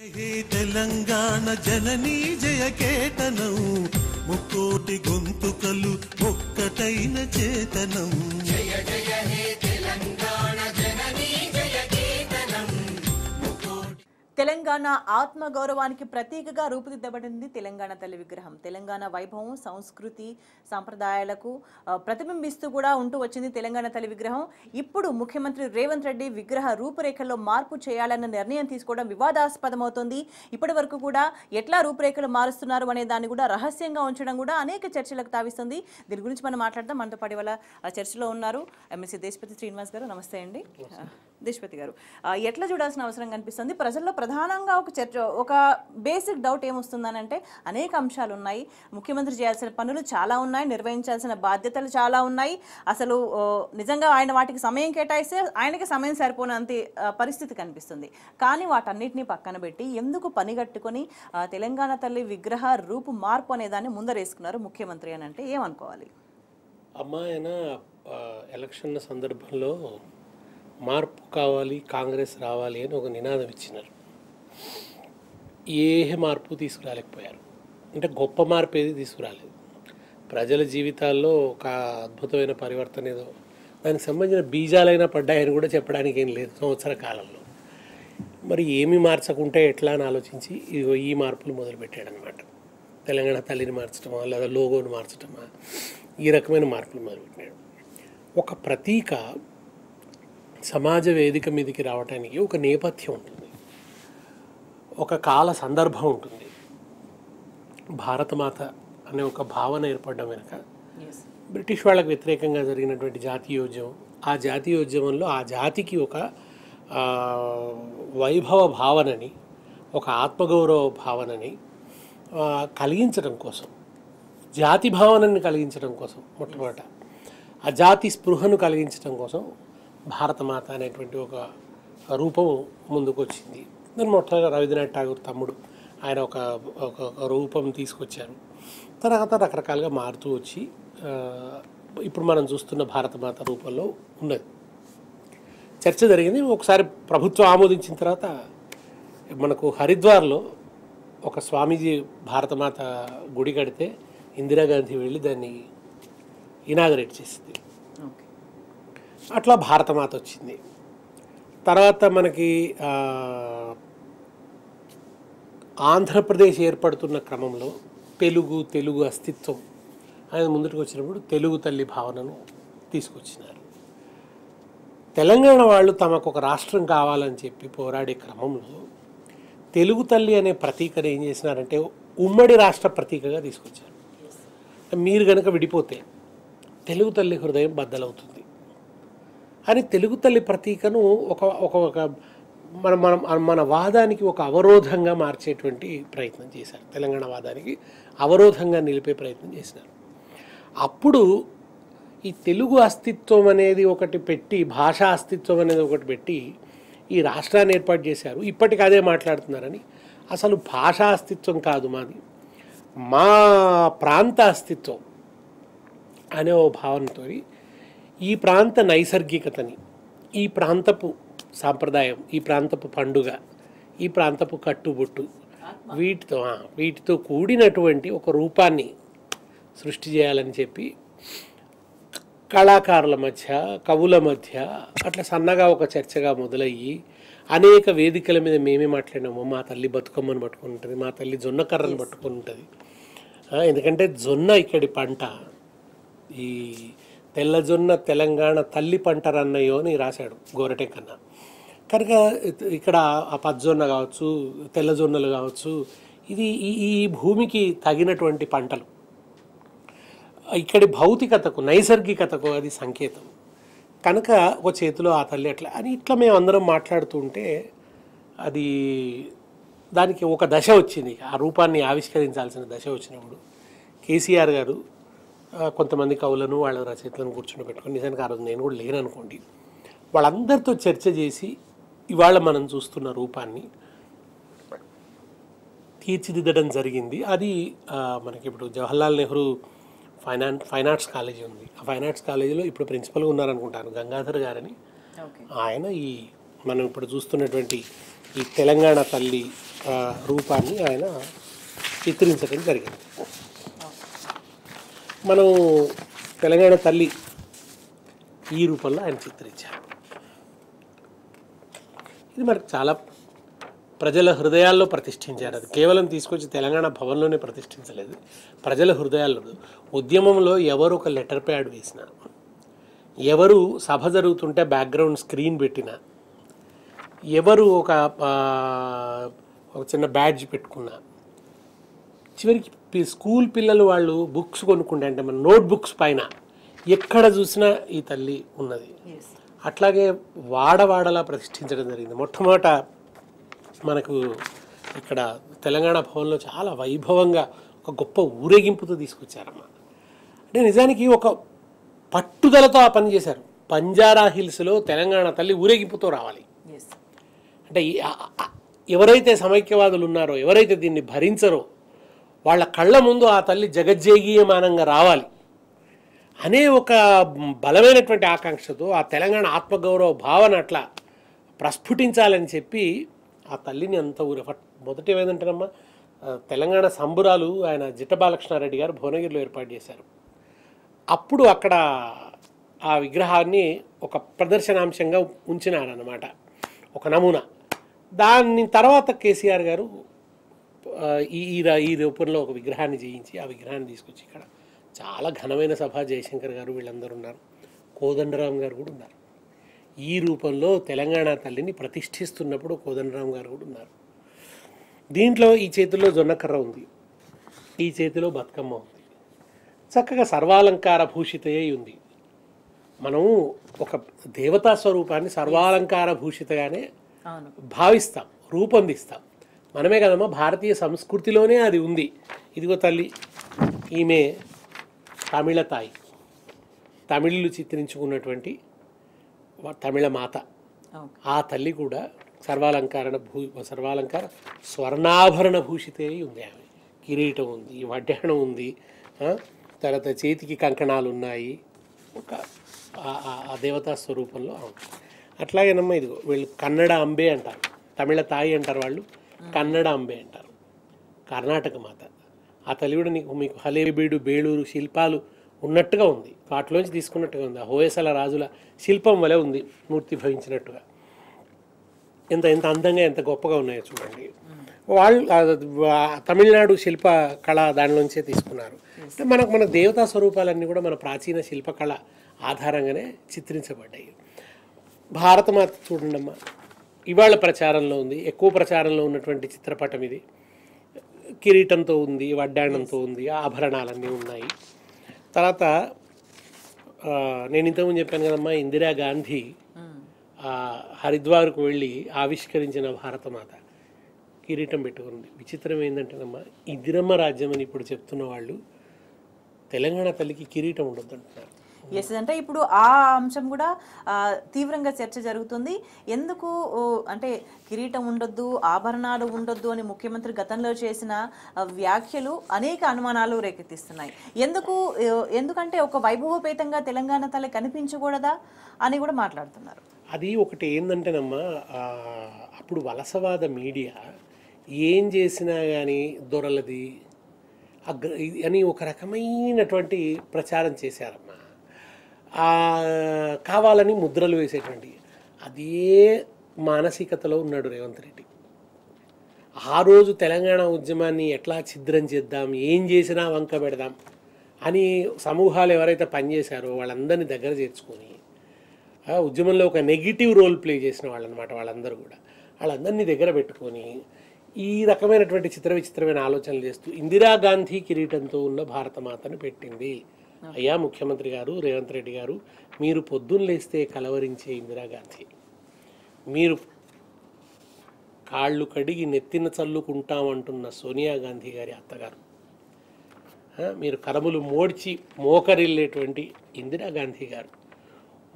తెలంగాణ జననీ జయకేతనం ముక్కోటి గొంతుకలు ఒక్కటైన చేతనం జయ జయ హే తెలంగాణ జననీ జయకేతనం. తెలంగాణ ఆత్మ గౌరవానికి ప్రతీకగా రూపుదిద్దబడింది తెలంగాణ తల్లి విగ్రహం. తెలంగాణ వైభవం, సంస్కృతి, సంప్రదాయాలకు ప్రతిబింబిస్తూ కూడా ఉంటూ వచ్చింది తెలంగాణ తల్లి విగ్రహం. ఇప్పుడు ముఖ్యమంత్రి రేవంత్ రెడ్డి విగ్రహ రూపురేఖల్లో మార్పు చేయాలన్న నిర్ణయం తీసుకోవడం వివాదాస్పదమవుతోంది. ఇప్పటి వరకు కూడా ఎట్లా రూపురేఖలు మారుస్తున్నారు అనే దాన్ని కూడా రహస్యంగా ఉంచడం కూడా అనేక చర్చలకు తావిస్తుంది. దీని గురించి మనం మాట్లాడదాం. మనతో పాటు ఇవాళ చర్చలో ఉన్నారు ఎమ్మెల్సీ దేశపతి శ్రీనివాస్ గారు. నమస్తే అండి. దేశపతి గారు, ఎట్లా చూడాల్సిన అవసరం కనిపిస్తుంది? ప్రజల్లో ప్రధానంగా ఒక బేసిక్ డౌట్ ఏమొస్తుందనంటే, అనేక అంశాలు ఉన్నాయి, ముఖ్యమంత్రి చేయాల్సిన పనులు చాలా ఉన్నాయి, నిర్వహించాల్సిన బాధ్యతలు చాలా ఉన్నాయి. అసలు నిజంగా ఆయన వాటికి సమయం కేటాయిస్తే ఆయనకి సమయం సరిపోనంత పరిస్థితి కనిపిస్తుంది. కానీ వాటన్నిటిని పక్కన పెట్టి ఎందుకు పనిగట్టుకొని తెలంగాణ తల్లి విగ్రహ రూపు మార్పు అనేదాన్ని ముందరేసుకున్నారు ముఖ్యమంత్రి అని అంటే ఏమనుకోవాలి? అమ్మాయన ఎలక్షన్ల సందర్భంలో మార్పు కావాలి, కాంగ్రెస్ రావాలి అని ఒక నినాదం ఇచ్చినారు. ఏ మార్పు తీసుకురాలేకపోయారు. అంటే గొప్ప మార్పు ఏది తీసుకురాలేదు. ప్రజల జీవితాల్లో ఒక అద్భుతమైన పరివర్తన ఏదో దానికి సంబంధించిన బీజాలైనా పడ్డాయని కూడా చెప్పడానికి ఏం లేదు సంవత్సర కాలంలో. మరి ఏమి మార్చకుంటే ఎట్లా అని ఆలోచించి ఇదిగో ఈ మార్పులు మొదలుపెట్టాడనమాట. తెలంగాణ తల్లిని మార్చడమా లేదా లోగోని మార్చడమా, ఈ రకమైన మార్పులు మొదలుపెట్టాడు. ఒక ప్రతీక సమాజ వేదిక మీదకి రావడానికి ఒక నేపథ్యం ఉంటుంది, ఒక కాల సందర్భం ఉంటుంది. భారతమాత అనే ఒక భావన ఏర్పడడం వెనుక బ్రిటిష్ వాళ్ళకు వ్యతిరేకంగా జరిగినటువంటి జాతీయోద్యమం, ఆ జాతీయోద్యమంలో ఆ జాతికి ఒక వైభవ భావనని, ఒక ఆత్మగౌరవ భావనని కలిగించడం కోసం, జాతి భావనని కలిగించడం కోసం, మొట్టమొదట ఆ జాతి స్పృహను కలిగించడం కోసం భారతమాత అనేటువంటి ఒక రూపం ముందుకు వచ్చింది. దాన్ని మొట్టమొదటి రవీంద్రనాథ్ ఠాగూర్ తమ్ముడు ఆయన ఒక రూపం తీసుకొచ్చారు. తర్వాత రకరకాలుగా మారుతూ వచ్చి ఇప్పుడు మనం చూస్తున్న భారతమాత రూపంలో ఉన్నది. చర్చ జరిగింది. ఒకసారి ప్రభుత్వం ఆమోదించిన తర్వాత మనకు హరిద్వార్లో ఒక స్వామీజీ భారతమాత గుడి కడితే ఇందిరాగాంధీ వెళ్ళి దాన్ని ఇనాగరేట్ చేసింది. అట్లా భారతమాత వచ్చింది. తర్వాత మనకి ఆంధ్రప్రదేశ్ ఏర్పడుతున్న క్రమంలో తెలుగు అస్తిత్వం ఆయన ముందుకు వచ్చినప్పుడు తెలుగు తల్లి భావనను తీసుకొచ్చినారు. తెలంగాణ వాళ్ళు తమకు ఒక రాష్ట్రం కావాలని చెప్పి పోరాడే క్రమంలో తెలుగు తల్లి అనే ప్రతీకను ఏం చేసినారంటే ఉమ్మడి రాష్ట్ర ప్రతీకగా తీసుకొచ్చారు. మీరు కనుక విడిపోతే తెలుగు తల్లి హృదయం బద్దలవుతుంది అని తెలుగు తల్లి ప్రతీకను ఒక మన వాదానికి ఒక అవరోధంగా మార్చేటువంటి ప్రయత్నం చేశారు. తెలంగాణ వాదానికి అవరోధంగా నిలిపే ప్రయత్నం చేసినారు. అప్పుడు ఈ తెలుగు అస్తిత్వం అనేది ఒకటి పెట్టి, భాషా అస్తిత్వం అనేది ఒకటి పెట్టి ఈ రాష్ట్రాన్ని ఏర్పాటు చేశారు. ఇప్పటికి అదే మాట్లాడుతున్నారని. అసలు భాషా అస్తిత్వం కాదు మాది, మా ప్రాంత అస్తిత్వం అనే ఓ భావనతో ఈ ప్రాంత నైసర్గికతని, ఈ ప్రాంతపు సాంప్రదాయం, ఈ ప్రాంతపు పండుగ, ఈ ప్రాంతపు కట్టుబొట్టు, వీటితో కూడినటువంటి ఒక రూపాన్ని సృష్టి చేయాలని చెప్పి కళాకారుల మధ్య, కవుల మధ్య అట్లా సన్నగా ఒక చర్చగా మొదలయ్యి అనేక వేదికల మీద మేమే మాట్లాడినాము. మా తల్లి బతుకమ్మను పట్టుకుని ఉంటుంది, మా తల్లి జొన్న కర్రను పట్టుకుని ఉంటుంది. ఎందుకంటే జొన్న ఇక్కడి పంట, ఈ తెల్లజొన్న తెలంగాణ తల్లి పంటరన్నయ్యో అని రాశాడు గోరటెంకన్న. కనుక ఇక్కడ ఆ పచ్చజొన్న కావచ్చు, తెల్లజొన్నలు కావచ్చు, ఇది ఈ భూమికి తగినటువంటి పంటలు. ఇక్కడి భౌతికతకు, నైసర్గికతకు అది సంకేతం. కనుక ఒక చేతిలో ఆ తల్లి అట్లా అని ఇట్లా మేము అందరం మాట్లాడుతూ ఉంటే అది దానికి ఒక దశ వచ్చింది. ఆ రూపాన్ని ఆవిష్కరించాల్సిన దశ వచ్చినప్పుడు కేసీఆర్ గారు కొంతమంది కవులను వాళ్ళ రచయితలను కూర్చుని పెట్టుకొని, నిజానికి ఆ రోజు నేను కూడా లేననుకోండి, వాళ్ళందరితో చర్చ చేసి ఇవాళ మనం చూస్తున్న రూపాన్ని తీర్చిదిద్దడం జరిగింది. అది మనకి ఇప్పుడు Jawaharlal Nehru fine arts college ఉంది. ఆ ఫైన్ ఆర్ట్స్ కాలేజీలో ఇప్పుడు ప్రిన్సిపల్గా ఉన్నారనుకుంటాను గంగాధర్ గారని. ఆయన ఈ మనం ఇప్పుడు చూస్తున్నటువంటి ఈ తెలంగాణ తల్లి రూపాన్ని ఆయన చిత్రించడం జరిగింది. మనం తెలంగాణ తల్లి ఈ రూపంలో ఆయన చిత్రించారు. ఇది మనకు చాలా ప్రజల హృదయాల్లో ప్రతిష్ఠించారు. అది కేవలం తీసుకొచ్చి తెలంగాణ భవన్లోనే ప్రతిష్ఠించలేదు, ప్రజల హృదయాల్లో. ఉద్యమంలో ఎవరు ఒక లెటర్ ప్యాడ్ వేసినా, ఎవరు సభ జరుగుతుంటే బ్యాక్గ్రౌండ్ స్క్రీన్ పెట్టినా, ఎవరు ఒక చిన్న బ్యాడ్జ్ పెట్టుకున్నా, చివరికి స్కూల్ పిల్లలు వాళ్ళు బుక్స్ కొనుక్కుంటే అంటే మన నోట్ బుక్స్ పైన ఎక్కడ చూసినా ఈ తల్లి ఉన్నది. అట్లాగే వాడవాడలా ప్రతిష్ఠించడం జరిగింది. మొట్టమొదట మనకు ఇక్కడ తెలంగాణ భవన్లో చాలా వైభవంగా ఒక గొప్ప ఊరేగింపుతో తీసుకొచ్చారమ్మ. అంటే నిజానికి ఒక పట్టుదలతో ఆ పని చేశారు. బంజారా హిల్స్లో తెలంగాణ తల్లి ఊరేగింపుతో రావాలి అంటే ఎవరైతే సమైక్యవాదులు ఉన్నారో, ఎవరైతే దీన్ని భరించరో వాళ్ళ కళ్ళ ముందు ఆ తల్లి జగజ్జేగీయమానంగా రావాలి అనే ఒక బలమైనటువంటి ఆకాంక్షతో ఆ తెలంగాణ ఆత్మగౌరవ భావన అట్లా ప్రస్ఫుటించాలని చెప్పి ఆ తల్లిని అంత మొదటి ఏమైందంటేనమ్మా, తెలంగాణ సంబురాలు ఆయన జిట్ట బాలకృష్ణారెడ్డి గారు భువనగిరిలో ఏర్పాటు చేశారు. అప్పుడు అక్కడ ఆ విగ్రహాన్ని ఒక ప్రదర్శనాంశంగా ఉంచినారన్నమాట, ఒక నమూనా. దాని తర్వాత కేసీఆర్ గారు ఈ రూపంలో ఒక విగ్రహాన్ని చేయించి ఆ విగ్రహాన్ని తీసుకొచ్చి ఇక్కడ చాలా ఘనమైన సభ, జయశంకర్ గారు వీళ్ళందరూ ఉన్నారు, కోదండరాం గారు కూడా ఉన్నారు. ఈ రూపంలో తెలంగాణ తల్లిని ప్రతిష్ఠిస్తున్నప్పుడు కోదండరాం గారు కూడా ఉన్నారు. దీంట్లో ఈ చేతిలో జొన్నకర్ర ఉంది, ఈ చేతిలో బతుకమ్మ ఉంది, చక్కగా సర్వాలంకార భూషితయే ఉంది. మనం ఒక దేవతా స్వరూపాన్ని సర్వాలంకార భూషితగానే భావిస్తాం, రూపొందిస్తాం. మనమే కదమ్మా, భారతీయ సంస్కృతిలోనే అది ఉంది. ఇదిగో తల్లి, ఈమె తమిళ తాయి, తమిళులు చిత్రించుకున్నటువంటి తమిళ మాత. ఆ తల్లి కూడా సర్వాలంకార స్వర్ణాభరణ భూషితే ఉంది. ఆమె కిరీటం ఉంది, వడ్డాణం ఉంది, తర్వాత చేతికి కంకణాలు ఉన్నాయి. ఒక ఆ దేవతా స్వరూపంలో అట్లాగేనమ్మా. ఇదిగో వీళ్ళు కన్నడ అంబే అంటారు, తమిళ తాయి అంటారు వాళ్ళు, కన్నడ అంబే అంటారు, కర్ణాటక మాత. ఆ తల్లి కూడా మీకు హలేబీడు, బేళూరు శిల్పాలు ఉన్నట్టుగా ఉంది, వాటిలోంచి తీసుకున్నట్టుగా ఉంది. ఆ హోయసల రాజుల శిల్పం వలె ఉంది, మూర్తి భవించినట్టుగా. ఎంత అందంగా, ఎంత గొప్పగా ఉన్నాయో చూడండి. వాళ్ళు తమిళనాడు శిల్ప కళ దానిలోంచే తీసుకున్నారు. అంటే మన దేవతా స్వరూపాలన్నీ కూడా మన ప్రాచీన శిల్పకళ ఆధారంగానే చిత్రించబడ్డాయి. భారతమాత చూడండి అమ్మా, ఇవాళ ప్రచారంలో ఉంది, ఎక్కువ ప్రచారంలో ఉన్నటువంటి చిత్రపటం ఇది. కిరీటంతో ఉంది, వడ్డాణంతో ఉంది, ఆభరణాలన్నీ ఉన్నాయి. తర్వాత నేను ఇంతకుముందు చెప్పాను కదమ్మా, ఇందిరాగాంధీ హరిద్వార్కు వెళ్ళి ఆవిష్కరించిన భారతమాత కిరీటం పెట్టుకుంది. విచిత్రం ఏంటంటేనమ్మా, ఇందిరమ్మ రాజ్యం అని ఇప్పుడు చెప్తున్న వాళ్ళు తెలంగాణ తల్లికి కిరీటం ఉండొద్దు అంటున్నారు. ఎస్, అంటే ఇప్పుడు ఆ అంశం కూడా తీవ్రంగా చర్చ జరుగుతుంది. ఎందుకు అంటే కిరీటం ఉండొద్దు, ఆభరణాలు ఉండొద్దు అని ముఖ్యమంత్రి గతంలో చేసిన వ్యాఖ్యలు అనేక అనుమానాలు రేకెత్తిస్తున్నాయి. ఎందుకంటే ఒక వైభవపేతంగా తెలంగాణ తల్లి కనిపించకూడదా అని కూడా మాట్లాడుతున్నారు. అది ఒకటి ఏంటంటేనమ్మా, అప్పుడు వలసవాద మీడియా ఏం చేసినా కానీ దొరలది అని ఒక రకమైనటువంటి ప్రచారం చేశారమ్మా. కావాలని ముద్రలు వేసేటువంటి అదే మానసికతలో ఉన్నాడు రేవంత్ రెడ్డి. ఆ రోజు తెలంగాణ ఉద్యమాన్ని ఎట్లా ఛిద్రం చేద్దాం, ఏం చేసినా వంక పెడదాం అని సమూహాలు ఎవరైతే పనిచేశారో వాళ్ళందరినీ దగ్గర చేర్చుకొని ఉద్యమంలో ఒక నెగిటివ్ రోల్ ప్లే చేసిన వాళ్ళనమాట. వాళ్ళందరూ కూడా వాళ్ళందరినీ దగ్గర పెట్టుకొని ఈ రకమైనటువంటి విచిత్రమైన ఆలోచనలు చేస్తూ ఇందిరాగాంధీ కిరీటంతో ఉన్న భారతమాతను పెట్టింది. అయ్యా ముఖ్యమంత్రి గారు, రేవంత్ రెడ్డి గారు, మీరు పొద్దున్న లేస్తే కలవరించే ఇందిరాగాంధీ, మీరు కాళ్ళు కడిగి నెత్తిన చల్లుకుంటామంటున్న సోనియా గాంధీ గారి అత్తగారు, మీరు కరములు మోడ్చి మోకరిల్లేటువంటి ఇందిరాగాంధీ గారు,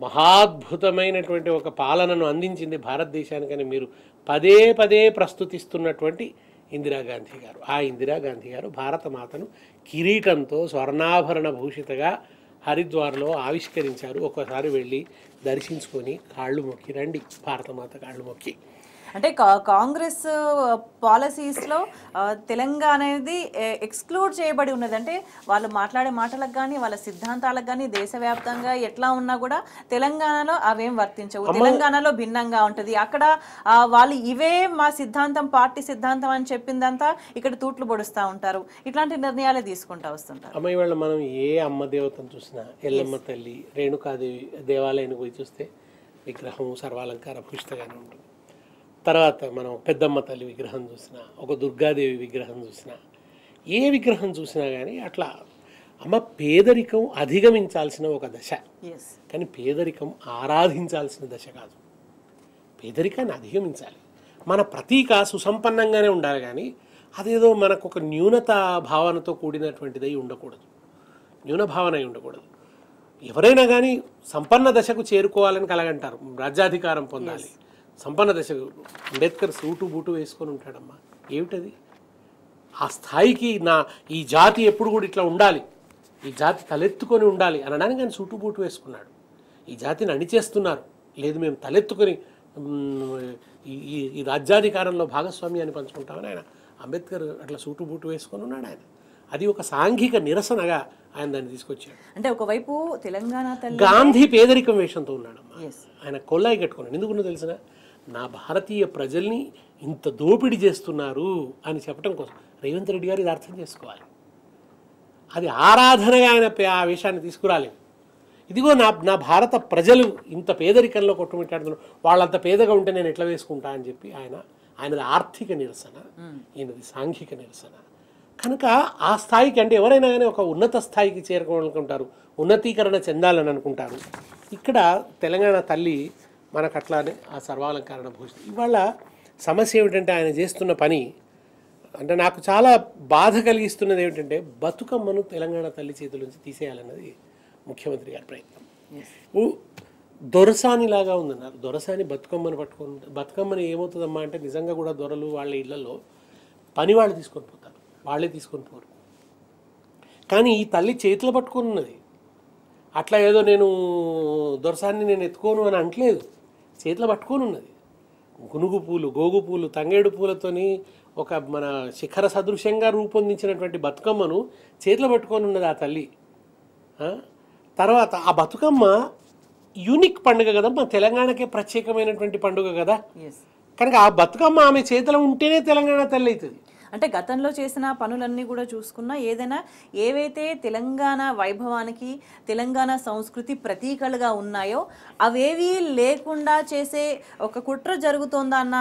మహాద్భుతమైనటువంటి ఒక పాలనను అందించింది భారతదేశానికని మీరు పదే పదే ప్రస్తుతిస్తున్నటువంటి ఇందిరాగాంధీ గారు. ఆ ఇందిరాగాంధీ గారు భారతమాతను కిరీటంతో స్వర్ణాభరణ భూషితగా హరిద్వార్లో ఆవిష్కరించారు. ఒక్కసారి వెళ్ళి దర్శించుకొని కాళ్ళు మొక్కి రండి, భారతమాత కాళ్ళు మొక్కి. అంటే కాంగ్రెస్ పాలసీస్లో తెలంగాణ అనేది ఎక్స్క్లూడ్ చేయబడి ఉన్నది. అంటే వాళ్ళు మాట్లాడే మాటలకు కానీ వాళ్ళ సిద్ధాంతాలకు కానీ దేశవ్యాప్తంగా ఎట్లా ఉన్నా కూడా తెలంగాణలో అవేం వర్తించవు. తెలంగాణలో భిన్నంగా ఉంటుంది. అక్కడ వాళ్ళు ఇవే మా సిద్ధాంతం, పార్టీ సిద్ధాంతం అని చెప్పిందంతా ఇక్కడ తూట్లు పొడుస్తూ ఉంటారు. ఇట్లాంటి నిర్ణయాలే తీసుకుంటూ వస్తుంటారు. అమ్మ ఇవాళ మనం ఏ అమ్మ దేవతను చూసినా, ఎల్లమ్మ తల్లి, రేణుకాదేవి దేవాలయానికి పోయి చూస్తే విగ్రహం సర్వాలంకార భూషితగానే ఉంటుంది. తర్వాత మనం పెద్దమ్మ తల్లి విగ్రహం చూసినా, ఒక దుర్గాదేవి విగ్రహం చూసినా, ఏ విగ్రహం చూసినా కానీ అట్లా అమ్మ పేదరికం అధిగమించాల్సిన ఒక దశ, కానీ పేదరికం ఆరాధించాల్సిన దశ కాదు. పేదరికాన్ని అధిగమించాలి. మన ప్రతీక సుసంపన్నంగానే ఉండాలి, కానీ అదేదో మనకు ఒక న్యూనత భావనతో కూడినటువంటిదై ఉండకూడదు, న్యూన భావన అయి ఉండకూడదు. ఎవరైనా కానీ సంపన్న దశకు చేరుకోవాలని కలగంటారు, రాజ్యాధికారం పొందాలి, సంపన్న దశకు. అంబేద్కర్ సూటు బూటు వేసుకొని ఉంటాడమ్మా. ఏమిటది? ఆ స్థాయికి ఈ జాతి ఎప్పుడు కూడా ఇట్లా ఉండాలి, ఈ జాతి తలెత్తుకొని ఉండాలి అనడానికి ఆయన సూటు బూటు వేసుకున్నాడు. ఈ జాతిని అణిచేస్తున్నారు, లేదు మేము తలెత్తుకొని ఈ రాజ్యాధికారంలో భాగస్వామ్యాన్ని పంచుకుంటామని ఆయన అంబేద్కర్ అట్లా సూటు బూటు వేసుకొని ఉన్నాడు. ఆయన అది ఒక సాంఘిక నిరసనగా ఆయన దాన్ని తీసుకొచ్చాడు. అంటే ఒకవైపు తెలంగాణ తల్లి, గాంధీ పేదరికం వేషంతో ఉన్నాడమ్మా. ఆయన కొల్లాయి కట్టుకున్నాడు. ఎందుకున్నా తెలిసిన, నా భారతీయ ప్రజల్ని ఇంత దోపిడీ చేస్తున్నారు అని చెప్పడం కోసం రేవంత్ రెడ్డి గారు ఇది అర్థం చేసుకోవాలి. అది ఆరాధనగా ఆయన ఆ విషయాన్ని తీసుకురాలేదు. ఇదిగో నా భారత ప్రజలు ఇంత పేదరికంలో కొట్టుమిట్టాడుతున్నారు, వాళ్ళంత పేదగా ఉంటే నేను ఎట్లా వేసుకుంటా అని చెప్పి ఆయనది ఆర్థిక నిరసన, ఈయనది సాంఘిక నిరసన. కనుక ఆ స్థాయికి, అంటే ఎవరైనా కానీ ఒక ఉన్నత స్థాయికి చేరుకోవాలనుకుంటారు, ఉన్నతీకరణ చెందాలని అనుకుంటారు. ఇక్కడ తెలంగాణ తల్లి మనకు అట్లానే ఆ సర్వాలంకరణ భూషితం. ఇవాళ సమస్య ఏమిటంటే ఆయన చేస్తున్న పని, అంటే నాకు చాలా బాధ కలిగిస్తున్నది ఏమిటంటే బతుకమ్మను తెలంగాణ తల్లి చేతుల నుంచి తీసేయాలన్నది ముఖ్యమంత్రి గారి ప్రయత్నం. దొరసానిలాగా ఉందన్నారు. దొరసాని బతుకమ్మను పట్టుకొని, బతుకమ్మని ఏమవుతుందమ్మా అంటే నిజంగా కూడా దొరలు వాళ్ళ ఇళ్లలో పని వాళ్ళు తీసుకొని పోతారు, వాళ్ళే తీసుకొని పోరు. కానీ ఈ తల్లి చేతిలో పట్టుకొని ఉన్నది. అట్లా ఏదో నేను దొరసాన్ని నేను ఎత్తుకోను అని అంటలేదు, చేతిలో పట్టుకొని ఉన్నది. గునుగు పూలు, గోగు పూలు, తంగేడు పూలతోని ఒక మన శిఖర సదృశ్యంగా రూపొందించినటువంటి బతుకమ్మను చేతిలో పట్టుకొని ఉన్నది ఆ తల్లి. తర్వాత ఆ బతుకమ్మ యూనిక్ పండుగ కదా, మన తెలంగాణకే ప్రత్యేకమైనటువంటి పండుగ కదా. కనుక ఆ బతుకమ్మ ఆమె చేతిలో ఉంటేనే తెలంగాణ తల్లి అవుతుంది. అంటే గతంలో చేసిన పనులన్నీ కూడా చూసుకున్నా ఏదైనా ఏవైతే తెలంగాణ వైభవానికి, తెలంగాణ సంస్కృతి ప్రతీకలుగా ఉన్నాయో అవేవి లేకుండా చేసే ఒక కుట్ర జరుగుతోందా అన్న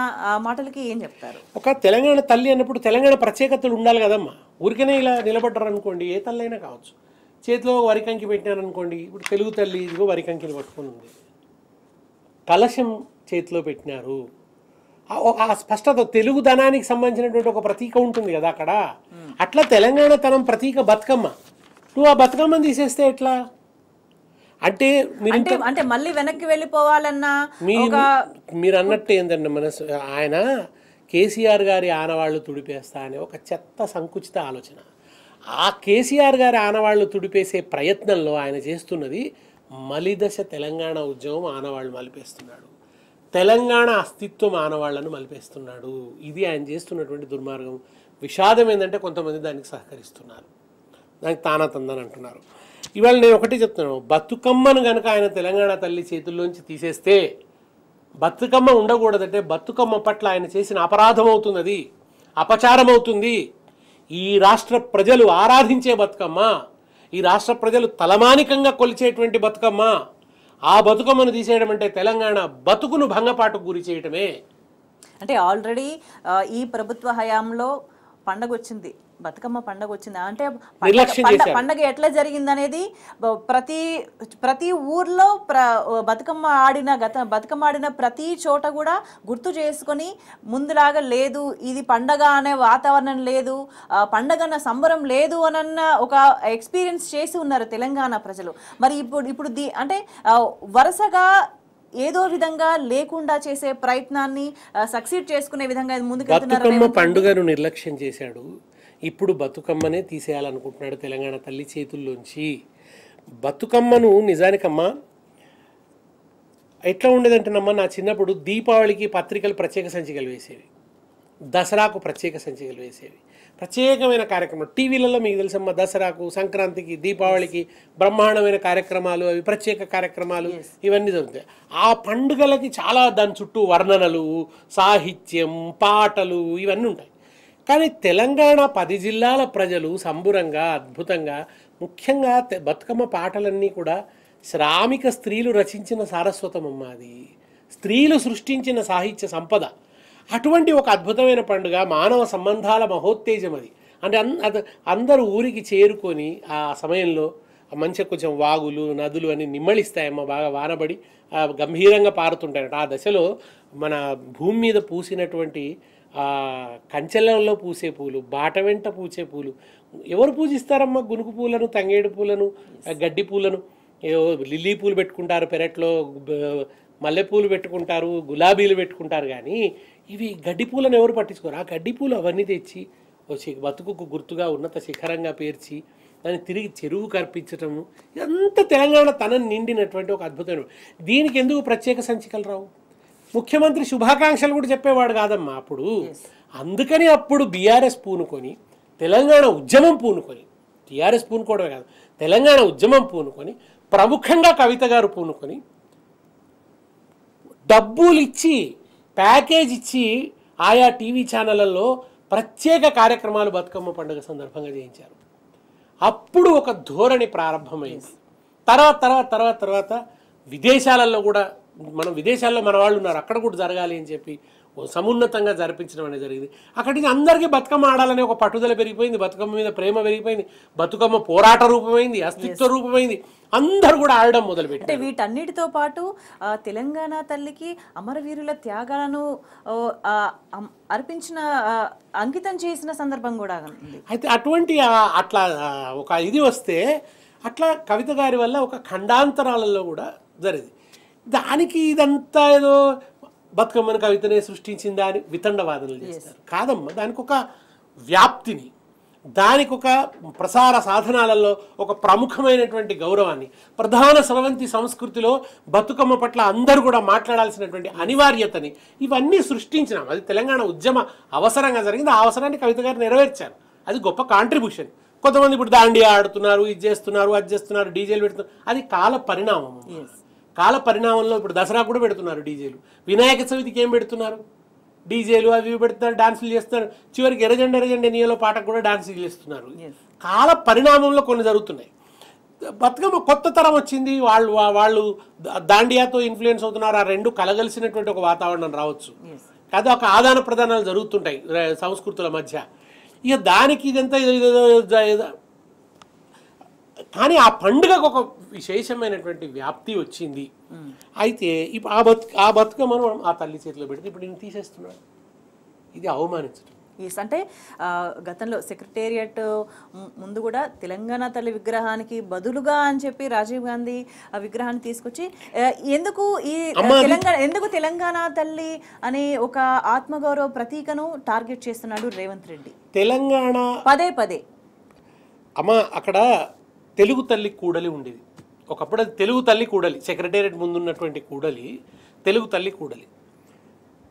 మాటలకి ఏం చెప్తారు? ఒక తెలంగాణ తల్లి అన్నప్పుడు తెలంగాణ ప్రత్యేకతలు ఉండాలి కదమ్మా. ఊరికనే ఇలా నిలబడ్డారు అనుకోండి, ఏ తల్లి అయినా కావచ్చు, చేతిలో వరికంకి పెట్టినారనుకోండి. ఇప్పుడు తెలుగు తల్లి ఇదిగో వరికంకిని పట్టుకుని ఉంది, కలశం చేతిలో పెట్టినారు. ఆ స్పష్టత, తెలుగుదనానికి సంబంధించినటువంటి ఒక ప్రతీక ఉంటుంది కదా అక్కడ. అట్లా తెలంగాణ తనం ప్రతీక బతుకమ్మ. నువ్వు ఆ బతుకమ్మని తీసేస్తే ఎట్లా? అంటే అంటే మళ్ళీ వెనక్కి వెళ్ళిపోవాలన్నా మీరు అన్నట్టు ఏంటంటే ఆయన కేసీఆర్ గారి ఆనవాళ్లు తుడిపేస్తా అనే ఒక చెత్త సంకుచిత ఆలోచన. ఆ కేసీఆర్ గారి ఆనవాళ్లు తుడిపేసే ప్రయత్నంలో ఆయన చేస్తున్నది మలిదశ తెలంగాణ ఉద్యమం ఆనవాళ్లు మలిపేస్తున్నాడు, తెలంగాణ అస్తిత్వం ఆనవాళ్లను మలిపేస్తున్నాడు. ఇది ఆయన చేస్తున్నటువంటి దుర్మార్గం. విషాదం ఏంటంటే కొంతమంది దానికి సహకరిస్తున్నారు, దానికి తానా తందని అంటున్నారు. ఇవాళ నేను ఒకటి చెప్తున్నాను, బతుకమ్మను కనుక ఆయన తెలంగాణ తల్లి చేతుల్లోంచి తీసేస్తే, బతుకమ్మ ఉండకూడదంటే బతుకమ్మ పట్ల ఆయన చేసిన అపరాధం అవుతుంది, అది అపచారం అవుతుంది. ఈ రాష్ట్ర ప్రజలు ఆరాధించే బతుకమ్మ, ఈ రాష్ట్ర ప్రజలు తలమానికంగా కొలిచేటువంటి బతుకమ్మ, ఆ బతుకమ్మను తీసేయడం అంటే తెలంగాణ బతుకును భంగపాటుకు గురి చేయటమే. అంటే ఆల్రెడీ ఈ ప్రభుత్వ హయాంలో పండగ వచ్చింది, బతుకమ్మ పండగ వచ్చింది. అంటే పండగ ఎట్లా జరిగింది అనేది ప్రతి ఊర్లో బతుకమ్మ ఆడిన ప్రతి చోట కూడా గుర్తు చేసుకొని ముందులాగా లేదు, ఇది పండగ అనే వాతావరణం లేదు, పండగ అన్న సంబరం లేదు అనన్న ఒక ఎక్స్పీరియన్స్ చేసి ఉన్నారు తెలంగాణ ప్రజలు. మరి ఇప్పుడు అంటే వరుసగా ఏదో విధంగా లేకుండా చేసే ప్రయత్నాన్ని సక్సీడ్ చేసుకునే విధంగా ముందుకెళ్తున్నారు. బతుకమ్మ పండుగను నిర్లక్ష్యం చేశాడు, ఇప్పుడు బతుకమ్మనే తీసేయాలనుకుంటున్నాడు తెలంగాణ తల్లి చేతుల్లోంచి. బతుకమ్మను నిజానికమ్మా ఎట్లా ఉండేదంటేనమ్మా, నా చిన్నప్పుడు దీపావళికి పత్రికలు ప్రత్యేక సంచికలు వేసేవి, దసరాకు ప్రత్యేక సంచికలు వేసేవి, ప్రత్యేకమైన కార్యక్రమాలు టీవీలలో మీకు తెలుసమ్మా, దసరాకు, సంక్రాంతికి, దీపావళికి బ్రహ్మాండమైన కార్యక్రమాలు, అవి ప్రత్యేక కార్యక్రమాలు ఇవన్నీ జరుగుతాయి. ఆ పండుగలకి చాలా దాని చుట్టూ వర్ణనలు, సాహిత్యం, పాటలు ఇవన్నీ ఉంటాయి. కానీ తెలంగాణ 10 జిల్లాల ప్రజలు సంబురంగా, అద్భుతంగా, ముఖ్యంగా బతుకమ్మ పాటలన్నీ కూడా శ్రామిక స్త్రీలు రచించిన సారస్వతమమ్మ, అది స్త్రీలు సృష్టించిన సాహిత్య సంపద. అటువంటి ఒక అద్భుతమైన పండుగ, మానవ సంబంధాల మహోత్తేజం అది. అంటే అందరూ ఊరికి చేరుకొని ఆ సమయంలో మంచిగా కొంచెం వాగులు, నదులు అన్నీ నిమ్మళిస్తాయమ్మ, బాగా వానబడి గంభీరంగా పారుతుంటాయట. ఆ దశలో మన భూమి మీద పూసినటువంటి కంచెలలో పూసే పూలు, బాట వెంట పూసే పూలు ఎవరు పూజిస్తారమ్మా? గునుగు పూలను, తంగేడు పూలను, గడ్డి పూలను, లిల్లీ పూలు పెట్టుకుంటారు పెరట్లో, మల్లెపూలు పెట్టుకుంటారు, గులాబీలు పెట్టుకుంటారు. కానీ ఇవి గడ్డి పూలను ఎవరు పట్టించుకోరు. ఆ గడ్డి పూలు అవన్నీ తెచ్చి బతుకుకు గుర్తుగా ఉన్నత శిఖరంగా పేర్చి దాన్ని తిరిగి చెరువు కర్పించటము, ఇదంతా తెలంగాణ తనని నిండినటువంటి ఒక అద్భుతమైన. దీనికి ఎందుకు ప్రత్యేక సంచికలు రావు? ముఖ్యమంత్రి శుభాకాంక్షలు కూడా చెప్పేవాడు కాదమ్మా అప్పుడు. అందుకని అప్పుడు బీఆర్ఎస్ పూనుకొని, తెలంగాణ ఉద్యమం పూనుకొని, టీఆర్ఎస్ పూనుకోవడమే కాదు, తెలంగాణ ఉద్యమం పూనుకొని, ప్రముఖంగా కవిత గారు పూనుకొని డబ్బులు ఇచ్చి, ప్యాకేజ్ ఇచ్చి ఆయా టీవీ ఛానళ్లలో ప్రత్యేక కార్యక్రమాలు బతుకమ్మ పండుగ సందర్భంగా చేయించారు. అప్పుడు ఒక ధోరణి ప్రారంభమైంది. తర్వాత విదేశాలలో కూడా, విదేశాల్లో మన వాళ్ళు ఉన్నారు, అక్కడ కూడా జరగాలి అని చెప్పి సమున్నతంగా జరిపించడం అనేది జరిగింది. అక్కడి నుంచి అందరికీ బతుకమ్మ ఆడాలనే ఒక పట్టుదల పెరిగిపోయింది, బతుకమ్మ మీద ప్రేమ పెరిగిపోయింది, బతుకమ్మ పోరాట రూపమైంది, అస్తిత్వ రూపమైంది, అందరూ కూడా ఆడడం మొదలుపెట్టారు. అంటే వీటన్నిటితో పాటు తెలంగాణ తల్లికి అమరవీరుల త్యాగాలను అర్పించిన, అంకితం చేసిన సందర్భం కూడా ఉంది. అయితే అటువంటి అట్లా ఒక ఇది వస్తే అట్లా కవిత గారి వల్ల ఒక ఖండాంతరాలలో కూడా జరిగింది. దానికి ఇదంతా ఏదో బతుకమ్మని కవితనే సృష్టించిందా అని వితండవాదనలు చేస్తారు. కాదమ్మా, దానికి ఒక వ్యాప్తిని, దానికి ఒక ప్రసార సాధనాలలో ఒక ప్రముఖమైనటువంటి గౌరవాన్ని, ప్రధాన స్రవంతి సంస్కృతిలో బతుకమ్మ పట్ల అందరూ కూడా మాట్లాడాల్సినటువంటి అనివార్యతని ఇవన్నీ సృష్టించినాం. అది తెలంగాణ ఉద్యమ అవసరంగా జరిగింది. ఆ అవసరాన్ని కవిత గారు నెరవేర్చారు. అది గొప్ప కాంట్రిబ్యూషన్. కొంతమంది ఇప్పుడు దాండియా ఆడుతున్నారు, ఇది చేస్తున్నారు, అది చేస్తున్నారు, డీజేలు పెడుతున్నారు. అది కాల పరిణామం. కాల పరిణామంలో ఇప్పుడు దసరా కూడా పెడుతున్నారు డీజేలు, వినాయక చవితికి ఏం పెడుతున్నారు? డీజేలు అవి పెడుతున్నారు, డాన్సులు చేస్తున్నారు, చివరికి ఎర్రజెండ ఎర్రజెండ పాటకు కూడా డాన్సులు చేస్తున్నారు. కాల పరిణామంలో కొన్ని జరుగుతున్నాయి. బతుకమ్మ కొత్త తరం వచ్చింది, వాళ్ళు దాండియాతో ఇన్ఫ్లుయెన్స్ అవుతున్నారు. ఆ రెండు కలగలిసినటువంటి ఒక వాతావరణం రావచ్చు కదా, ఒక ఆదాన ప్రదానాలు జరుగుతుంటాయి సంస్కృతుల మధ్య. ఇక దానికి ఇదంతా కానీ ఆ పండుగకు ఒక విశేషమైనటువంటి వ్యాప్తి వచ్చింది. అయితే ఇప్పుడు ఆ బతుకమ్మను మనం ఆ తల్లి చేతిలో పెడితే ఇప్పుడు నేను తీసేస్తున్నాడు. ఇది అవమానించడం. అంటే గతంలో సెక్రటేరియట్ ముందు కూడా తెలంగాణ తల్లి విగ్రహానికి బదులుగా అని చెప్పి రాజీవ్ గాంధీ ఆ విగ్రహాన్ని తీసుకొచ్చి ఎందుకు తెలంగాణ తల్లి అనే ఒక ఆత్మగౌరవ ప్రతీకను టార్గెట్ చేస్తున్నాడు రేవంత్ రెడ్డి. తెలంగాణ పదే అమ్మ, అక్కడ తెలుగు తల్లి కూడలి ఉండేది ఒకప్పుడు. అది తెలుగు తల్లి కూడలి, సెక్రటేరియట్ ముందున్నటువంటి కూడలి తెలుగు తల్లి కూడలి.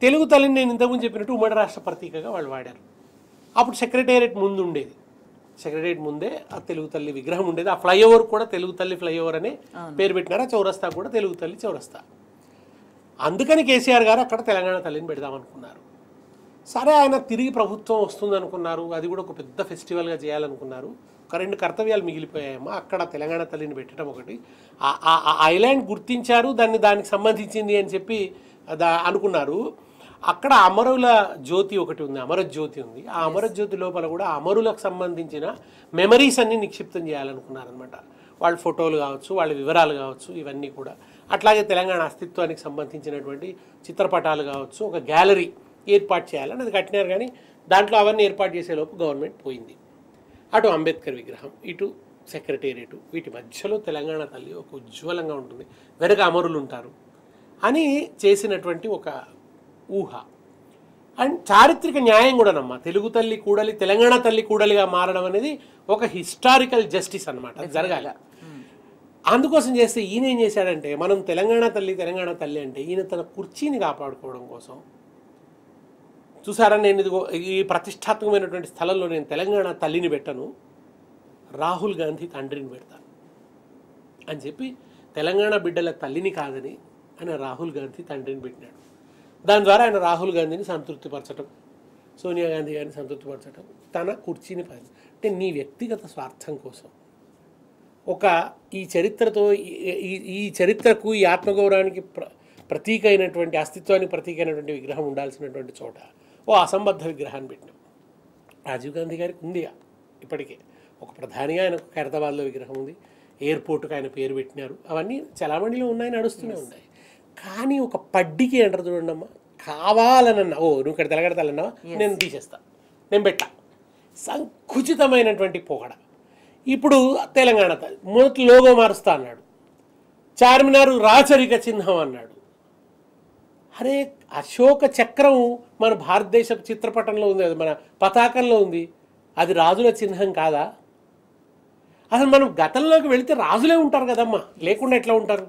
తెలుగు తల్లిని నేను ఇంతకుముందు చెప్పినట్టు ఉమ్మడి రాష్ట్ర ప్రతీకగా వాళ్ళు వాడారు. అప్పుడు సెక్రటేరియట్ ముందు ఉండేది, సెక్రటేరియట్ ముందే ఆ తెలుగు తల్లి విగ్రహం ఉండేది. ఆ ఫ్లైఓవర్ కూడా తెలుగు తల్లి ఫ్లైఓవర్ అనే పేరు పెట్టినారు. ఆ చౌరస్తా కూడా తెలుగు తల్లి చౌరస్తా. అందుకని కేసీఆర్ గారు అక్కడ తెలంగాణ తల్లిని పెడదామనుకున్నారు. సరే, ఆయన తిరిగి ప్రభుత్వం వస్తుంది అనుకున్నారు, అది కూడా ఒక పెద్ద ఫెస్టివల్గా చేయాలనుకున్నారు. ఒక 2 కర్తవ్యాలు మిగిలిపోయాయమ్మా. అక్కడ తెలంగాణ తల్లిని పెట్టడం ఒకటి, ఆ ఐలాండ్ గుర్తించారు, దానికి సంబంధించింది అని చెప్పి అనుకున్నారు. అక్కడ అమరుల జ్యోతి ఒకటి ఉంది, అమరజ్యోతి ఉంది. ఆ అమరజ్యోతి లోపల కూడా అమరులకు సంబంధించిన మెమరీస్ అన్ని నిక్షిప్తం చేయాలనుకున్నారనమాట. వాళ్ళ ఫోటోలు కావచ్చు, వాళ్ళ వివరాలు కావచ్చు, ఇవన్నీ కూడా. అట్లాగే తెలంగాణ అస్తిత్వానికి సంబంధించినటువంటి చిత్రపటాలు కావచ్చు, ఒక గ్యాలరీ ఏర్పాటు చేయాలని అది కట్టినారు. కానీ దాంట్లో అవన్నీ ఏర్పాటు చేసేలోపు గవర్నమెంట్ పోయింది. అటు అంబేద్కర్ విగ్రహం, ఇటు సెక్రటేరియట్, వీటి మధ్యలో తెలంగాణ తల్లి ఒక ఉజ్వలంగా ఉంటుంది, వెనక అమరులు ఉంటారు అని చేసినటువంటి ఒక ఊహ. అండ్ చారిత్రక న్యాయం కూడానమ్మా. తెలుగు తల్లి కూడలి తెలంగాణ తల్లి కూడలిగా మారడం అనేది ఒక హిస్టారికల్ జస్టిస్ అనమాట, అది జరగాలి. అందుకోసం చేస్తే ఈయన ఏం చేశాడంటే, మనం తెలంగాణ తల్లి అంటే ఈయన తన కుర్చీని కాపాడుకోవడం కోసం, చూసారా నేను ఇదిగో ఈ ప్రతిష్టాత్మకమైనటువంటి స్థలంలో నేను తెలంగాణ తల్లిని పెట్టను, రాహుల్ గాంధీ తండ్రిని పెడతాను అని చెప్పి తెలంగాణ బిడ్డల తల్లిని కాదని ఆయన రాహుల్ గాంధీ తండ్రిని పెట్టినాడు. దాని ద్వారా ఆయన రాహుల్ గాంధీని సంతృప్తిపరచడం, సోనియా గాంధీ గారిని సంతృప్తిపరచడం, తన కుర్చీని అంటే నీ వ్యక్తిగత స్వార్థం కోసం ఒక ఈ చరిత్రతో ఈ చరిత్రకు ఈ ఆత్మగౌరవానికి ప్రతీక అయినటువంటి, అస్తిత్వానికి ప్రతీక అయినటువంటి విగ్రహం ఉండాల్సినటువంటి చోట ఓ అసంబద్ధ విగ్రహాన్ని పెట్టినాం. రాజీవ్ గాంధీ గారికి ఉంది ఇప్పటికే, ఒక ప్రధానిగా ఆయనకు ఖైరతాబాద్లో విగ్రహం ఉంది, ఎయిర్పోర్ట్కి ఆయన పేరు పెట్టినారు, అవన్నీ చలామణిలో ఉన్నాయి, నడుస్తూనే ఉన్నాయి. కానీ ఒక పడ్డికి అంటారు చూడండమ్మా, కావాలనన్నా ఓ నువ్వు ఇక్కడ తెలగడతాలన్నావా నేను తీసేస్తా, నేను పెట్టా, సంకుచితమైనటువంటి పొగడ. ఇప్పుడు తెలంగాణ మొదటి లోగో మారుస్తా అన్నాడు, చార్మినార్ రాచరిక చిహ్నం అన్నాడు. అరే అశోక చక్రం మన భారతదేశ చిత్రపటంలో ఉంది, అది మన పతాకంలో ఉంది, అది రాజుల చిహ్నం కాదా? అసలు మనం గతంలోకి వెళితే రాజులే ఉంటారు కదమ్మా, లేకుండా ఎట్లా ఉంటారు?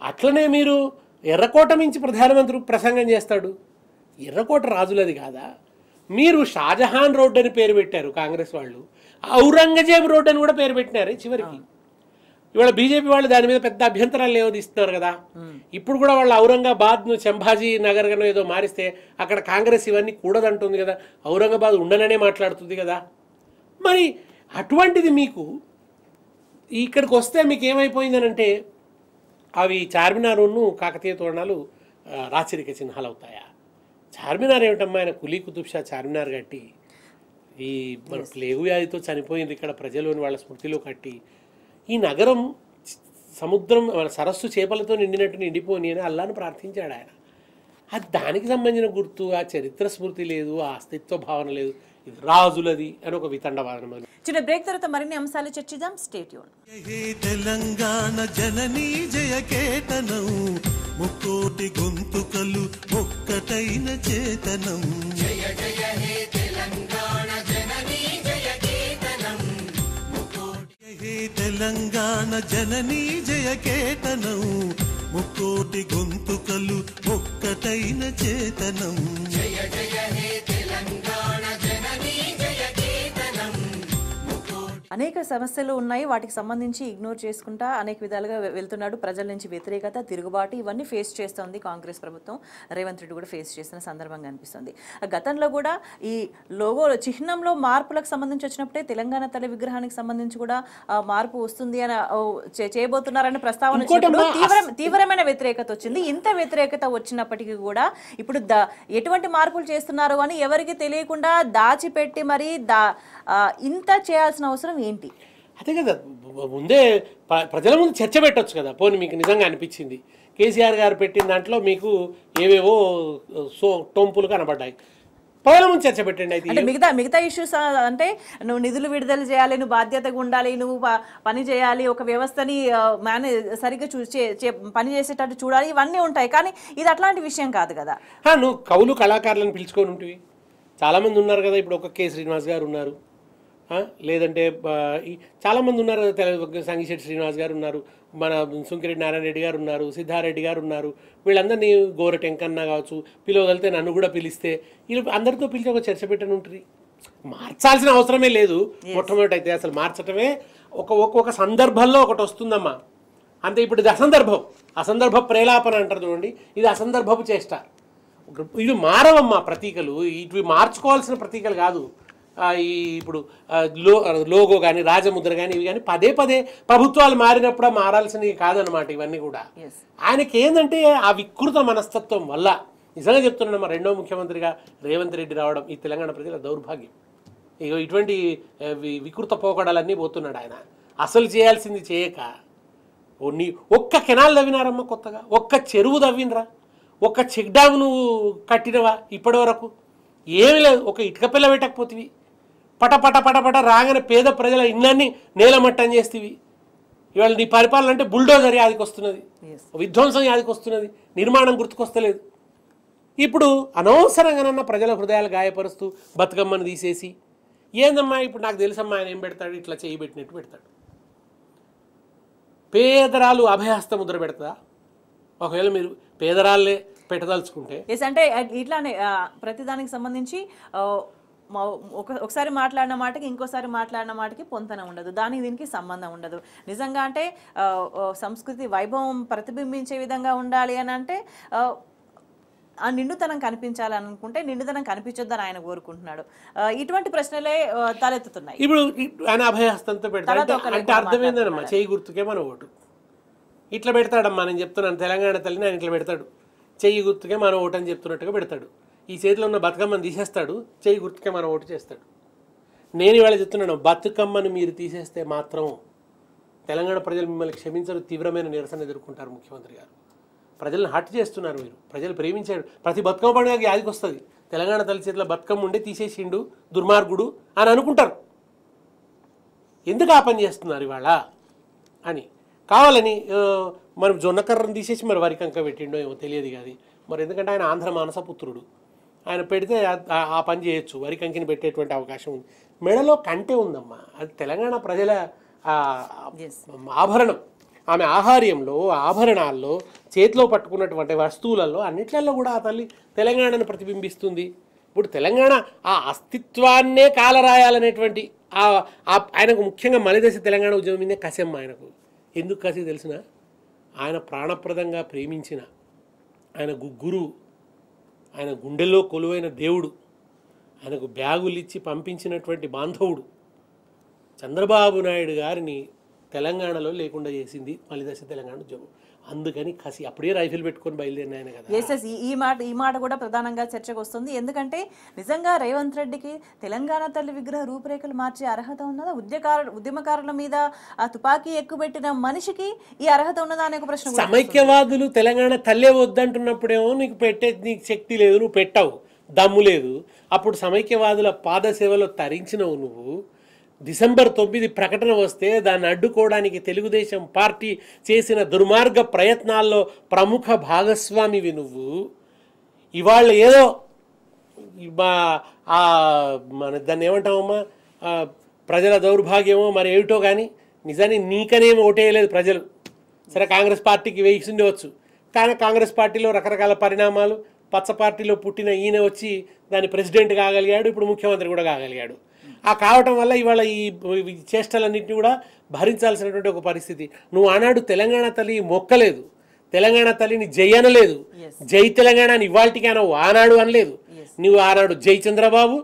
అట్లనే మీరు ఎర్రకోట మించి ప్రధానమంత్రి ప్రసంగం చేస్తాడు, ఎర్రకోట రాజులది కాదా? మీరు షాజహాన్ రోడ్ అని పేరు పెట్టారు కాంగ్రెస్ వాళ్ళు, ఔరంగజేబ్ రోడ్ అని కూడా పేరు పెట్టినారు చివరికి. ఇవాళ బీజేపీ వాళ్ళు దాని మీద పెద్ద అభ్యంతరాలు లేవదీస్తున్నారు కదా. ఇప్పుడు కూడా వాళ్ళు ఔరంగాబాద్ను సంభాజీ నగర్గానో ఏదో మారిస్తే అక్కడ కాంగ్రెస్ ఇవన్నీ కూడదంటుంది కదా, ఔరంగాబాద్ ఉండననే మాట్లాడుతుంది కదా. మరి అటువంటిది మీకు ఇక్కడికి వస్తే మీకు ఏమైపోయిందనంటే, అవి చార్మినారును కాకతీయ తోరణాలు రాచరిక చిహ్నాలు అవుతాయా? చార్మినార్ ఏమిటమ్మా, ఆయన కులీ కుతుబ్ షా చార్మినార్ కట్టి ఈ మన ప్లేగు వ్యాధితో చనిపోయింది ఇక్కడ ప్రజలోని వాళ్ళ స్మృతిలో కట్టి, ఈ నగరం సముద్రం మన సరస్సు చేపలతో నిండినట్టు నిండిపోని అని అల్లాను ప్రార్థించాడు ఆయన. అది దానికి సంబంధించిన గుర్తు, ఆ చరిత్ర స్మృతి లేదు, ఆ అస్తిత్వ భావన లేదు, ఇది రాజులది అని ఒక వితండవాదన. చిన్న బ్రేక్ తర్వాత మరిన్ని అంశాలు చర్చిద్దాం. Stay tune. తెలంగాణ జననీ జయ కేతనం, ముక్కోటి గొంతుకలు ఒక్కటైన చేతనం. జయ జయ హే తెలంగాణ జననీ జయ కేతనం, హే తెలంగాణ జననీ జయ కేతనం, ముక్కోటి గొంతుకలు ఒక్కటైన చేతనం. జయ జయ హే తెలంగాణ జననీ జయ కేతనం. అనేక సమస్యలు ఉన్నాయి, వాటికి సంబంధించి ఇగ్నోర్ చేసుకుంటా అనేక విధాలుగా వెళ్తున్నాడు. ప్రజల నుంచి వ్యతిరేకత, తిరుగుబాటు ఇవన్నీ ఫేస్ చేస్తోంది కాంగ్రెస్ ప్రభుత్వం. రేవంత్ రెడ్డి కూడా ఫేస్ చేసిన సందర్భంగా అనిపిస్తుంది. గతంలో కూడా ఈ లోగో చిహ్నంలో మార్పులకు సంబంధించి వచ్చినప్పుడే తెలంగాణ తల్లి విగ్రహానికి సంబంధించి కూడా మార్పు వస్తుంది అని చేయబోతున్నారని ప్రస్తావన వచ్చినప్పుడు తీవ్రమైన వ్యతిరేకత వచ్చింది. ఇంత వ్యతిరేకత వచ్చినప్పటికీ కూడా ఇప్పుడు ఎటువంటి మార్పులు చేస్తున్నారు అని ఎవరికి తెలియకుండా దాచిపెట్టి మరి ఇంత చేయాల్సిన అవసరం ఏంటి? అదే కదా, ముందే ప్రజల ముందు చర్చ పెట్టవచ్చు కదా. పోనీ మీకు నిజంగా అనిపించింది, కేసీఆర్ గారు పెట్టిన దాంట్లో మీకు ఏవేవో టొంపులు కనబడ్డాయి, ప్రజల ముందు చర్చ పెట్టండి. అయితే మిగతా ఇష్యూస్ అంటే నువ్వు నిధులు విడుదల చేయాలి, నువ్వు బాధ్యతగా ఉండాలి, నువ్వు పని చేయాలి, ఒక వ్యవస్థని సరిగ్గా పని చేసేటట్టు చూడాలి, ఇవన్నీ ఉంటాయి. కానీ ఇది అట్లాంటి విషయం కాదు కదా. నువ్వు కవులు కళాకారులను పిలుచుకొని ఉంటివి, చాలామంది ఉన్నారు కదా. ఇప్పుడు ఒక కె శ్రీనివాస్ గారు ఉన్నారు, లేదంటే చాలామంది ఉన్నారు, సంగిశెట్టి శ్రీనివాస్ గారు ఉన్నారు, మన సుంకిరెడ్డి నారాయణ రెడ్డి గారు ఉన్నారు, సిద్ధారెడ్డి గారు ఉన్నారు. వీళ్ళందరినీ గోరటి వెంకన్న కావచ్చు, పిలవగలితే నన్ను కూడా పిలిస్తే వీళ్ళు అందరితో పిలిచి ఒక చర్చ పెట్టని ఉంటుంది. మార్చాల్సిన అవసరమే లేదు. మొట్టమొదటి అయితే అసలు మార్చటమే ఒక సందర్భంలో ఒకటి వస్తుందమ్మా అంతే. ఇప్పుడు ఇది అసందర్భ ప్రేలాపన అంటారు చూడండి, ఇది అసందర్భపు చేష్ట. ఇవి మారవమ్మా ప్రతీకలు, ఇవి మార్చుకోవాల్సిన ప్రతీకలు కాదు. ఇప్పుడు లోగో కానీ రాజముద్ర కానీ ఇవి కానీ పదే ప్రభుత్వాలు మారినప్పుడు మారాల్సినవి కాదనమాట ఇవన్నీ కూడా. ఆయనకి ఏంటంటే ఆ వికృత మనస్తత్వం వల్ల, నిజంగా చెప్తున్నానమ్మా, రెండో ముఖ్యమంత్రిగా రేవంత్ రెడ్డి రావడం ఈ తెలంగాణ ప్రజల దౌర్భాగ్యం. ఇటువంటి వికృత పోకడాలన్నీ పోతున్నాడు ఆయన. అసలు చేయాల్సింది చేయక ఒక్క కెనాల్ తవ్వినారమ్మా కొత్తగా, ఒక్క చెరువు తవ్వినరా, ఒక్క చెక్ డ్యామ్ నువ్వు కట్టినవా ఇప్పటి వరకు? ఏమి లేదు. ఒక ఇటుక పిల్ల పెట్టకపోతేవి, పట రాగానే పేద ప్రజల ఇళ్ళన్నీ నేలమట్టం చేస్తేవి. ఇవాళ నీ పరిపాలన అంటే బుల్డోజర్ యాదికి వస్తున్నది, విధ్వంసం యాదికి వస్తున్నది, నిర్మాణం గుర్తుకొస్తలేదు. ఇప్పుడు అనవసరంగానన్నా ప్రజల హృదయాలు గాయపరుస్తూ బతుకమ్మను తీసేసి ఏందమ్మా ఇప్పుడు నాకు తెలుసమ్మా ఆయన ఏం పెడతాడు, ఇట్లా చేయి పెట్టినట్టు పెడతాడు. పేదరాలు అభయహస్త ముద్ర పెడతా? ఒకవేళ మీరు పేదరాళ్ళే పెట్టదలుచుకుంటే ఎస్ అంటే ఇట్లానే ప్రతిదానికి సంబంధించి ఒకసారి మాట్లాడిన మాటకి ఇంకోసారి మాట్లాడిన మాటకి పొంతన ఉండదు, దానికి దీనికి సంబంధం ఉండదు. నిజంగా అంటే సంస్కృతి వైభవం ప్రతిబింబించే విధంగా ఉండాలి అని అంటే ఆ నిండుతనం కనిపించాలని అనుకుంటే నిండుతనం కనిపించొద్దని ఆయన కోరుకుంటున్నాడు. ఇటువంటి ప్రశ్నలే తలెత్తుతున్నాయి. ఇప్పుడు ఆయన అభయహస్తంతో పెడతాడు అంటే అర్థమైందనమ్మా, చేయి గుర్తుకే మన ఓటు. ఇట్లా పెడతాడమ్మా, నేను చెప్తున్నాను, తెలంగాణ తల్లిని ఆయన ఇట్లా పెడతాడు, చెయ్యి గుర్తుకే మన ఓటు అని చెప్తున్నట్టుగా పెడతాడు. ఈ చేతిలో ఉన్న బతుకమ్మను తీసేస్తాడు, చెయ్యి గుర్తుకే మన ఓటు చేస్తాడు. నేను ఇవాళ చెప్తున్నాను, బతుకమ్మను మీరు తీసేస్తే మాత్రం తెలంగాణ ప్రజలు మిమ్మల్ని క్షమించరు, తీవ్రమైన నిరసన ఎదుర్కొంటారు. ముఖ్యమంత్రి గారు ప్రజలను హట్ చేస్తున్నారు. మీరు ప్రజలు ప్రేమించాడు. ప్రతి బతుకమ్మ పండుగకి యాదికి వస్తుంది, తెలంగాణ తల్లి చేతిలో బతుకమ్మ ఉండే తీసేసిండు దుర్మార్గుడు అని అనుకుంటారు. ఎందుకు ఆ పని చేస్తున్నారు ఇవాళ అని కావాలని మనం జొన్నకర్రను తీసేసి మరి వరి కంక పెట్టిండో ఏమో తెలియదు కాదు. మరి ఎందుకంటే ఆయన ఆంధ్ర మానస పుత్రుడు, ఆయన పెడితే ఆ పని చేయొచ్చు, వరి కంకిని పెట్టేటువంటి అవకాశం ఉంది. మెడలో కంటే ఉందమ్మా, అది తెలంగాణ ప్రజల ఆభరణం. ఆమె ఆహార్యంలో, ఆభరణాల్లో, చేతిలో పట్టుకున్నటువంటి వస్తువులలో అన్నిట్లలో కూడా ఆ తల్లి తెలంగాణను ప్రతిబింబిస్తుంది. ఇప్పుడు తెలంగాణ ఆ అస్తిత్వాన్నే కాలరాయాలనేటువంటి ఆయనకు ముఖ్యంగా మలిదశ తెలంగాణ ఉద్యమం మీదే కసమ్మ. ఆయనకు ఎందుకు కసి తెలిసిన, ఆయన ప్రాణప్రదంగా ప్రేమించిన ఆయన గురువు, ఆయన గుండెల్లో కొలువైన దేవుడు, ఆయనకు బ్యాగులు ఇచ్చి పంపించినటువంటి బాంధవుడు చంద్రబాబు నాయుడు గారిని తెలంగాణలో లేకుండా చేసింది మలిదశ తెలంగాణ ఉద్యమం. అందుకని కసి అప్పుడే రైఫిల్ పెట్టుకొని బయలుదేరిన ఆయన కదా. ఎస్ ఈ మాట కూడా ప్రధానంగా చర్చకు వస్తుంది. ఎందుకంటే నిజంగా రేవంత్ రెడ్డికి తెలంగాణ తల్లి విగ్రహ రూపురేఖలు మార్చే అర్హత ఉన్నదా? ఉద్యమకారుల మీద ఆ తుపాకీ ఎక్కుపెట్టిన మనిషికి ఈ అర్హత ఉన్నదా అనే ఒక ప్రశ్న. సమైక్యవాదులు తెలంగాణ తల్లే వద్దంటున్నప్పుడేమో నీకు నీకు శక్తి లేదు, నువ్వు పెట్టావు, దమ్ము లేదు. అప్పుడు సమైక్యవాదుల పాదసేవలో తరించినవు నువ్వు. డిసెంబర్ 9 ప్రకటన వస్తే దాన్ని అడ్డుకోవడానికి తెలుగుదేశం పార్టీ చేసిన దుర్మార్గ ప్రయత్నాల్లో ప్రముఖ భాగస్వామివి నువ్వు. ఇవాళ ఏదో మన దాన్ని ఏమంటామమ్మా, ప్రజల దౌర్భాగ్యమో మరి ఏమిటో కానీ నిజాన్ని నీకనేమో ఓటేయలేదు ప్రజలు. సరే కాంగ్రెస్ పార్టీకి వేసి ఉండవచ్చు, కానీ కాంగ్రెస్ పార్టీలో రకరకాల పరిణామాలు, పచ్చ పార్టీలో పుట్టిన ఈయన వచ్చి దాని ప్రెసిడెంట్ కాగలిగాడు, ఇప్పుడు ముఖ్యమంత్రి కూడా కాగలిగాడు. ఆ కావటం వల్ల ఇవాళ ఈ చేష్టలన్నింటినీ కూడా భరించాల్సినటువంటి ఒక పరిస్థితి. నువ్వు ఆనాడు తెలంగాణ తల్లి మొక్కలేదు, తెలంగాణ తల్లిని జై అనలేదు, జై తెలంగాణ అని ఇవాళకి అనవు, ఆనాడు అనలేదు. నువ్వు ఆనాడు జై చంద్రబాబు,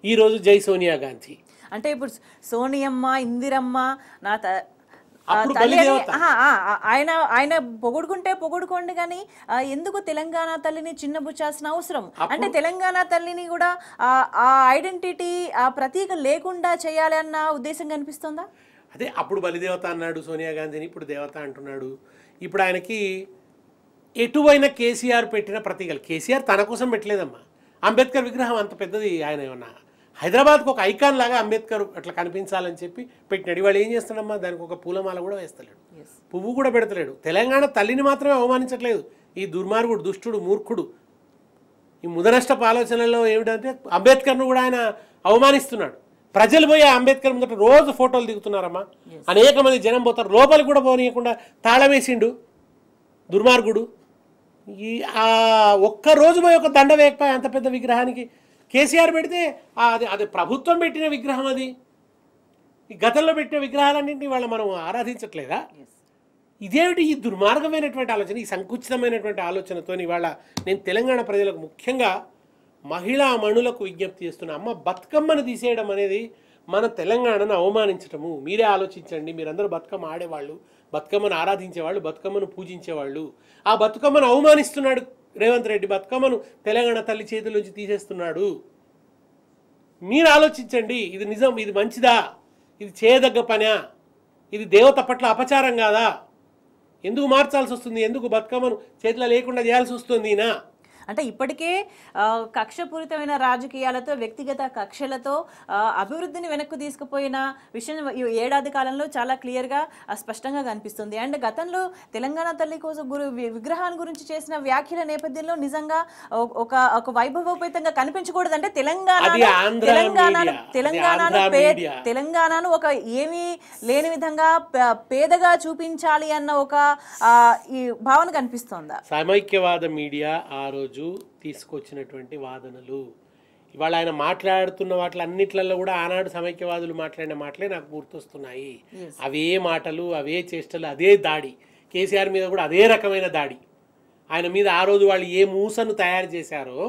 ఈరోజు జై సోనియా గాంధీ. అంటే ఇప్పుడు సోనియమ్మ, ఇందిరమ్మ, నా ఆయన పొగుడుకోండి కానీ ఎందుకు తెలంగాణ తల్లిని చిన్నబుచ్చాల్సిన అవసరం? అంటే తెలంగాణ తల్లిని కూడా ఆ ఐడెంటిటీ, ఆ ప్రతీక లేకుండా చేయాలి అన్న ఉద్దేశం కనిపిస్తుందా? అదే అప్పుడు బలిదేవత అన్నాడు సోనియా గాంధీని, ఇప్పుడు దేవత అంటున్నాడు. ఇప్పుడు ఆయనకి ఎటువైనా కేసీఆర్ పెట్టిన ప్రతీకలు, కేసీఆర్ తన కోసం పెట్టలేదమ్మా. అంబేద్కర్ విగ్రహం అంత పెద్దది, ఆయన ఏమన్నా హైదరాబాద్కు ఒక ఐకాన్ లాగా అంబేద్కర్ అట్లా కనిపించాలని చెప్పి పెట్టినాడు. ఇవాళ ఏం చేస్తాడమ్మా, దానికి ఒక పూలమాల కూడా వేస్తలేడు, పువ్వు కూడా పెడతలేడు. తెలంగాణ తల్లిని మాత్రమే అవమానించట్లేదు ఈ దుర్మార్గుడు, దుష్టుడు, మూర్ఖుడు. ఈ ముదనష్టపు ఆలోచనలో ఏమిటంటే అంబేద్కర్ను కూడా ఆయన అవమానిస్తున్నాడు. ప్రజలు పోయి అంబేద్కర్ ముందట రోజు ఫోటోలు దిగుతున్నారమ్మా, అనేక మంది జనం పోతారు, లోపలికి కూడా పోనీయకుండా తాళం వేసిండు దుర్మార్గుడు. ఒక్కరోజు పోయి ఒక దండ వేయకపోయి అంత పెద్ద విగ్రహానికి కేసీఆర్ పెడితే అది ప్రభుత్వం పెట్టిన విగ్రహం, అది గతంలో పెట్టిన విగ్రహాలన్నింటినీ వాళ్ళ మనం ఆరాధించట్లేదా? ఇదేమిటి ఈ దుర్మార్గమైనటువంటి ఆలోచన, ఈ సంకుచితమైనటువంటి ఆలోచనతో ఇవాళ నేను తెలంగాణ ప్రజలకు, ముఖ్యంగా మహిళా మణులకు విజ్ఞప్తి చేస్తున్నా. అమ్మ బతుకమ్మను తీసేయడం అనేది మన తెలంగాణను అవమానించటము. మీరే ఆలోచించండి, మీరందరూ బతుకమ్మ ఆడేవాళ్ళు, బతుకమ్మను ఆరాధించేవాళ్ళు, బతుకమ్మను పూజించేవాళ్ళు. ఆ బతుకమ్మను అవమానిస్తున్నాడు రేవంత్ రెడ్డి, బతుకమ్మను తెలంగాణ తల్లి చేతుల నుంచి తీసేస్తున్నాడు. మీరు ఆలోచించండి, ఇది నిజం, ఇది మంచిదా, ఇది చేయదగ్గ పనా, ఇది దేవత పట్ల అపచారం కాదా? ఎందుకు మార్చాల్సి వస్తుంది? ఎందుకు బతుకమ్మను చేతిలో లేకుండా చేయాల్సి వస్తుంది? అంటే ఇప్పటికే కక్షపూరితమైన రాజకీయాలతో వ్యక్తిగత కక్షలతో అభివృద్ధిని వెనక్కు తీసుకుపోయిన విషయం ఈ ఏడాది కాలంలో చాలా క్లియర్గా స్పష్టంగా కనిపిస్తుంది. అండ్ గతంలో తెలంగాణ తల్లి కోసం విగ్రహాన్ని గురించి చేసిన వ్యాఖ్యల నేపథ్యంలో నిజంగా ఒక వైభవోపేతంగా కనిపించకూడదు. అంటే తెలంగాణను ఒక ఏమీ లేని విధంగా పేదగా చూపించాలి అన్న ఒక ఈ భావన కనిపిస్తోందా? సమైక్యవాద మీడియా ఆ రోజు తీసుకొచ్చినటువంటి వాదనలు ఇవాళ ఆయన మాట్లాడుతున్న వాటిలన్నిట్లలో కూడా ఆనాడు సమైక్యవాదులు మాట్లాడిన మాటలే నాకు గుర్తొస్తున్నాయి. అవే మాటలు, అవే చేష్టలు, అదే దాడి. కేసీఆర్ మీద కూడా అదే రకమైన దాడి. ఆయన మీద ఆ రోజు వాళ్ళు ఏ మూసను తయారు చేశారో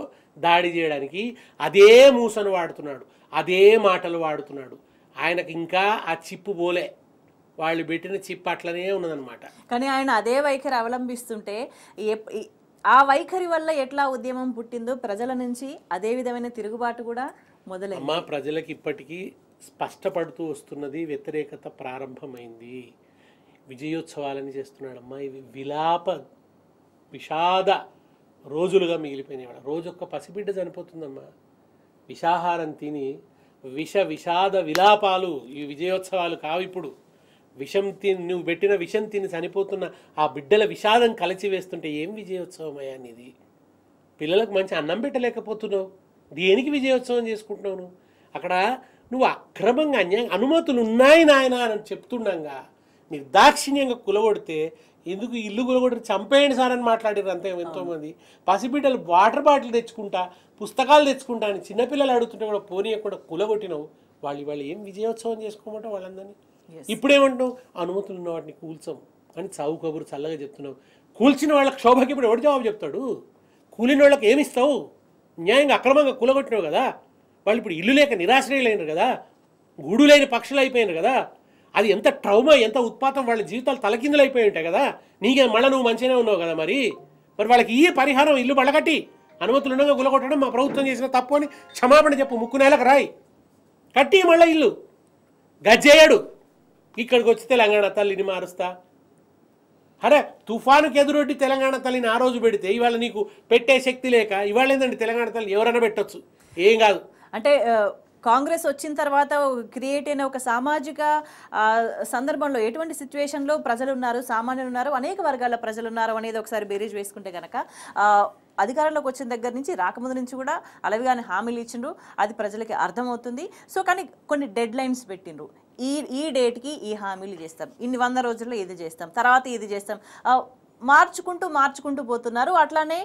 దాడి చేయడానికి అదే మూసను వాడుతున్నాడు, అదే మాటలు వాడుతున్నాడు. ఆయనకు ఇంకా ఆ చిప్పు పోలే, వాళ్ళు పెట్టిన చిప్ అట్లనే ఉన్నదన్నమాట. కానీ ఆయన అదే వైఖరి అవలంబిస్తుంటే ఆ వైఖరి వల్ల ఎట్లా ఉద్యమం పుట్టిందో ప్రజల నుంచి అదే విధమైన తిరుగుబాటు కూడా మొదలైంది. అమ్మా, ప్రజలకు ఇప్పటికీ స్పష్టపడుతూ వస్తున్నది, వ్యతిరేకత ప్రారంభమైంది. విజయోత్సవాలని చేస్తున్నాడమ్మా. ఇవి విషాద రోజులుగా మిగిలిపోయినాయి. రోజొక్క పసిబిడ్డ చనిపోతుందమ్మా. విషాహారం తిని విషాద విలాపాలు ఈ విజయోత్సవాలు కావు. ఇప్పుడు విషం తిని, నువ్వు పెట్టిన విషం తిని చనిపోతున్న ఆ బిడ్డల విషాదం కలిసి వేస్తుంటే ఏం విజయోత్సవం అయ్యా నీది? పిల్లలకు మంచి అన్నం పెట్టలేకపోతున్నావు, దేనికి విజయోత్సవం చేసుకుంటున్నావు నువ్వు? అక్కడ నువ్వు అక్రమంగా అన్యాయం అనుమతులు ఉన్నాయి నాయన అని చెప్తుండగా నిర్దాక్షిణ్యంగా కులగొడితే ఎందుకు ఇల్లు కులగొట్టి చంపేయండి సార్ అని మాట్లాడారు అంతే ఎంతోమంది. పసిబిడ్డలు వాటర్ బాటిల్ తెచ్చుకుంటా, పుస్తకాలు తెచ్చుకుంటా అని చిన్నపిల్లలు అడుగుతుంటే కూడా పోనీయకుండా కులగొట్టినావు. వాళ్ళు ఏం విజయోత్సవం చేసుకోమంటావు వాళ్ళందరినీ? ఇప్పుడేమంటావు? అనుమతులు ఉన్న వాటిని కూల్చం అని చావు కబురు చల్లగా చెప్తున్నావు. కూల్చిన వాళ్ళకి క్షోభకి ఇప్పుడు ఎవడు జవాబు చెప్తాడు? కూలిన వాళ్ళకి ఏమిస్తావు? న్యాయంగా అక్రమంగా కూలగొట్టినావు కదా. వాళ్ళు ఇప్పుడు ఇల్లు లేక నిరాశ్రయులైనరు కదా, గూడు లేని పక్షులు అయిపోయినారు కదా. అది ఎంత ట్రౌమా, ఎంత ఉత్పాతం, వాళ్ళ జీవితాలు తలకిందులు అయిపోయి ఉంటాయి కదా. నీకే మళ్ళీ నువ్వు మంచిగానే ఉన్నావు కదా. మరి వాళ్ళకి ఈ పరిహారం ఇల్లు బళ్ళగట్టి అనుమతులు ఉండగా కూలగొట్టడం మా ప్రభుత్వం చేసిన తప్పు అని క్షమాపణ చెప్పు. ముక్కు నేలకు రాయి కట్టి మళ్ళీ ఇల్లు గజ్జేయడు. ఇక్కడికి వచ్చి తెలంగాణ తల్లిని మారుస్తా. అరే తుఫానుకి ఎదురొడ్డి తెలంగాణ తల్లిని ఆ రోజు పెడితే ఇవాళ నీకు పెట్టే శక్తి లేక ఇవాళ ఏంటండి తెలంగాణ తల్లి ఎవరైనా పెట్టచ్చు, ఏం కాదు. అంటే కాంగ్రెస్ వచ్చిన తర్వాత క్రియేట్ అయిన ఒక సామాజిక సందర్భంలో ఎటువంటి సిచ్యువేషన్లో ప్రజలు ఉన్నారు, సామాన్యులు ఉన్నారు, అనేక వర్గాల ప్రజలు ఉన్నారు అనేది ఒకసారి బేరీజ్ వేసుకుంటే కనుక అధికారంలోకి వచ్చిన దగ్గర నుంచి రాకముందు నుంచి కూడా అలాగే హామీలు ఇచ్చిండ్రు, అది ప్రజలకి అర్థమవుతుంది. సో కానీ కొన్ని డెడ్ లైన్స్ పెట్టిండ్రు. ఈ డేట్కి ఈ హామీలు చేస్తాం, ఇన్ని 100 రోజుల్లో ఇది చేస్తాం, తర్వాత ఇది చేస్తాం, మార్చుకుంటూ పోతున్నారు. అట్లానే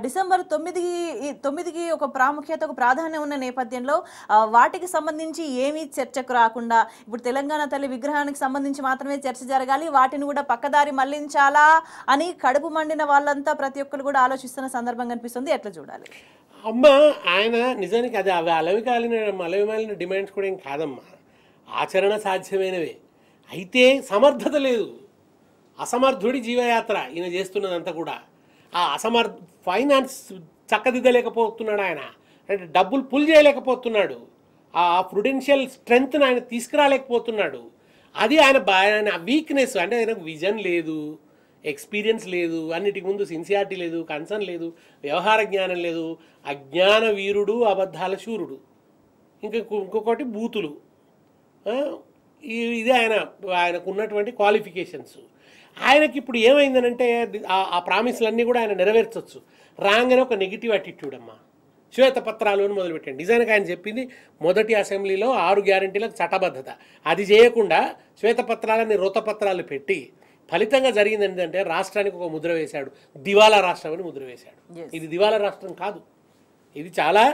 డిసెంబర్ 9కి ఒక ప్రాముఖ్యత, ఒక ప్రాధాన్యం ఉన్న నేపథ్యంలో వాటికి సంబంధించి ఏమీ చర్చకు రాకుండా ఇప్పుడు తెలంగాణ తల్లి విగ్రహానికి సంబంధించి మాత్రమే చర్చ జరగాలి, వాటిని కూడా పక్కదారి మళ్లించాలా అని కడుపు మండిన వాళ్ళంతా ప్రతి ఒక్కరు కూడా ఆలోచిస్తున్న సందర్భం కనిపిస్తుంది. ఎట్లా చూడాలి? అమ్మ, ఆయన నిజానికి అది అవి అలవిమాలిన డిమాండ్స్ కూడా ఏం కాదమ్మా, ఆచరణ సాధ్యమైనవే. అయితే సమర్థత లేదు. అసమర్థుడి జీవయాత్ర ఈయన చేస్తున్నదంతా కూడా. ఆ ఫైనాన్స్ చక్కదిద్దలేకపోతున్నాడు ఆయన, అంటే డబ్బులు పుల్ చేయలేకపోతున్నాడు, ఆ ప్రుడెన్షియల్ స్ట్రెంగ్త్ని ఆయన తీసుకురాలేకపోతున్నాడు. అది ఆయన వీక్నెస్. అంటే ఆయనకు విజన్ లేదు, ఎక్స్పీరియన్స్ లేదు, అన్నిటికి ముందు సిన్సియారిటీ లేదు, కన్సర్న్ లేదు, వ్యవహార జ్ఞానం లేదు. అజ్ఞాన వీరుడు, అబద్ధాల శూరుడు, ఇంకొకటి బూతులు. ఇది ఆయనకు ఉన్నటువంటి క్వాలిఫికేషన్స్. ఆయనకి ఇప్పుడు ఏమైందనంటే ఆ ప్రామిస్లన్నీ కూడా ఆయన నెరవేర్చవచ్చు. రాగానే ఒక నెగిటివ్ యాటిట్యూడ్ అమ్మా. శ్వేతపత్రాలు అని మొదలుపెట్టండి. నిజానికి ఆయన చెప్పింది మొదటి అసెంబ్లీలో 6 గ్యారంటీలకు చట్టబద్ధత, అది చేయకుండా శ్వేతపత్రాలని రోతపత్రాలు పెట్టి ఫలితంగా జరిగింది ఏంటంటే రాష్ట్రానికి ఒక ముద్ర వేశాడు, దివాలా రాష్ట్రం అని ముద్ర వేశాడు. ఇది దివాలా రాష్ట్రం కాదు, ఇది చాలా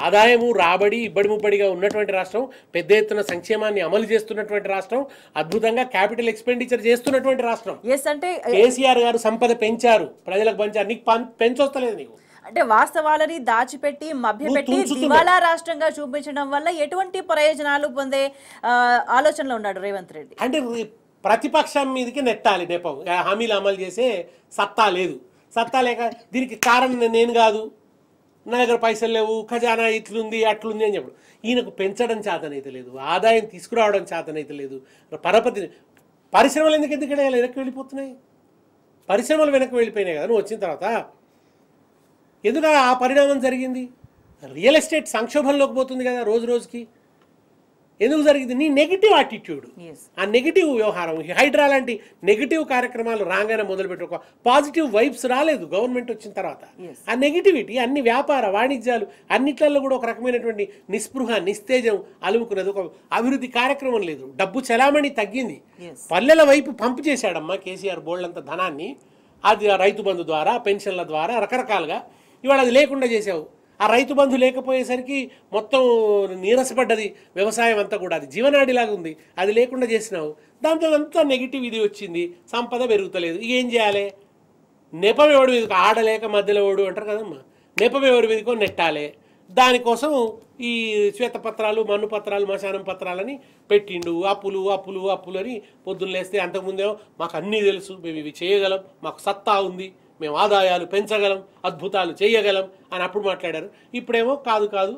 ఆదాయము, రాబడి, ఇబ్బడి ముబ్బడిగా ఉన్నటువంటి రాష్ట్రం, పెద్ద ఎత్తున సంక్షేమాన్ని అమలు చేస్తున్నటువంటి రాష్ట్రం, అద్భుతంగా క్యాపిటల్ ఎక్స్పెండిచర్ చేస్తున్నటువంటి రాష్ట్రం. అంటే కేసీఆర్ గారు సంపద పెంచారు, ప్రజలకు పంచారు, నీకు పెంచొస్తలేదు. నీకు అంటే వాస్తవాలని దాచిపెట్టి మభ్యపెట్టి దివాలా రాష్ట్రంగా చూపించడం వల్ల ఎటువంటి ప్రయోజనాలు పొందే ఆలోచనలో ఉన్నాడు రేవంత్ రెడ్డి. అంటే ప్రతిపక్షం మీదకి నెట్టాలి నెపం, హామీలు అమలు చేసే సత్తా లేదు. సత్తా లేక దీనికి కారణం నేను కాదు, నా దగ్గర పైసలు లేవు, ఖజానా ఇట్లుంది అట్లుంది అని చెప్పడు. ఈయనకు పెంచడం చేతనైతే లేదు, ఆదాయం తీసుకురావడం చేతనైతే లేదు. పరిశ్రమలు ఎందుకు వెనక్కి వెళ్ళిపోతున్నాయి? పరిశ్రమలు వెనక్కి వెళ్ళిపోయినాయి కదా నువ్వు వచ్చిన తర్వాత. ఎందుకు ఆ పరిణామం జరిగింది? రియల్ ఎస్టేట్ సంక్షోభంలోకి పోతుంది కదా రోజు రోజుకి. ఎందుకు జరిగింది? నీ నెగిటివ్ యాటిట్యూడ్, ఆ నెగిటివ్ వ్యవహారం. హైడ్రా లాంటి నెగిటివ్ కార్యక్రమాలు రాగానే మొదలుపెట్టి ఒక పాజిటివ్ వైబ్స్ రాలేదు గవర్నమెంట్ వచ్చిన తర్వాత. ఆ నెగిటివిటీ అన్ని వ్యాపార వాణిజ్యాలు అన్నిట్లలో కూడా ఒక రకమైనటువంటి నిస్పృహ నిస్తేజం అలుముకున్నది. ఒక అభివృద్ధి కార్యక్రమం లేదు. డబ్బు చలామణి తగ్గింది. పల్లెల వైపు పంపు చేశాడమ్మా కేసీఆర్ బోల్డంత ధనాన్ని. అది రైతు బంధు ద్వారా, పెన్షన్ల ద్వారా రకరకాలుగా. ఇవాళ అది లేకుండా చేసావు. ఆ రైతు బంధు లేకపోయేసరికి మొత్తం నీరసపడ్డది వ్యవసాయం అంతా కూడా. అది జీవనాడిలాగా ఉంది. అది లేకుండా చేసినావు. దాంతో అంతా నెగిటివ్ ఇది వచ్చింది. సంపద పెరుగుతలేదు. ఏం చేయాలి? నెపం ఎవడి మీదకి ఆడలేక మధ్యలో ఓడు అంటారు కదమ్మా. నెపం ఎవరి మీదకో నెట్టాలి. దానికోసం ఈ శ్వేతపత్రాలు, మన్ను పత్రాలు, మశానం పత్రాలని పెట్టిండు. అప్పులు అప్పులు అప్పులు అని పొద్దున్న లేస్తే అంతకుముందేమో మాకు అన్నీ తెలుసు, మేము ఇవి చేయగలం, మాకు సత్తా ఉంది, మేము ఆదాయాలు పెంచగలం, అద్భుతాలు చేయగలం అని అప్పుడు మాట్లాడారు. ఇప్పుడేమో కాదు కాదు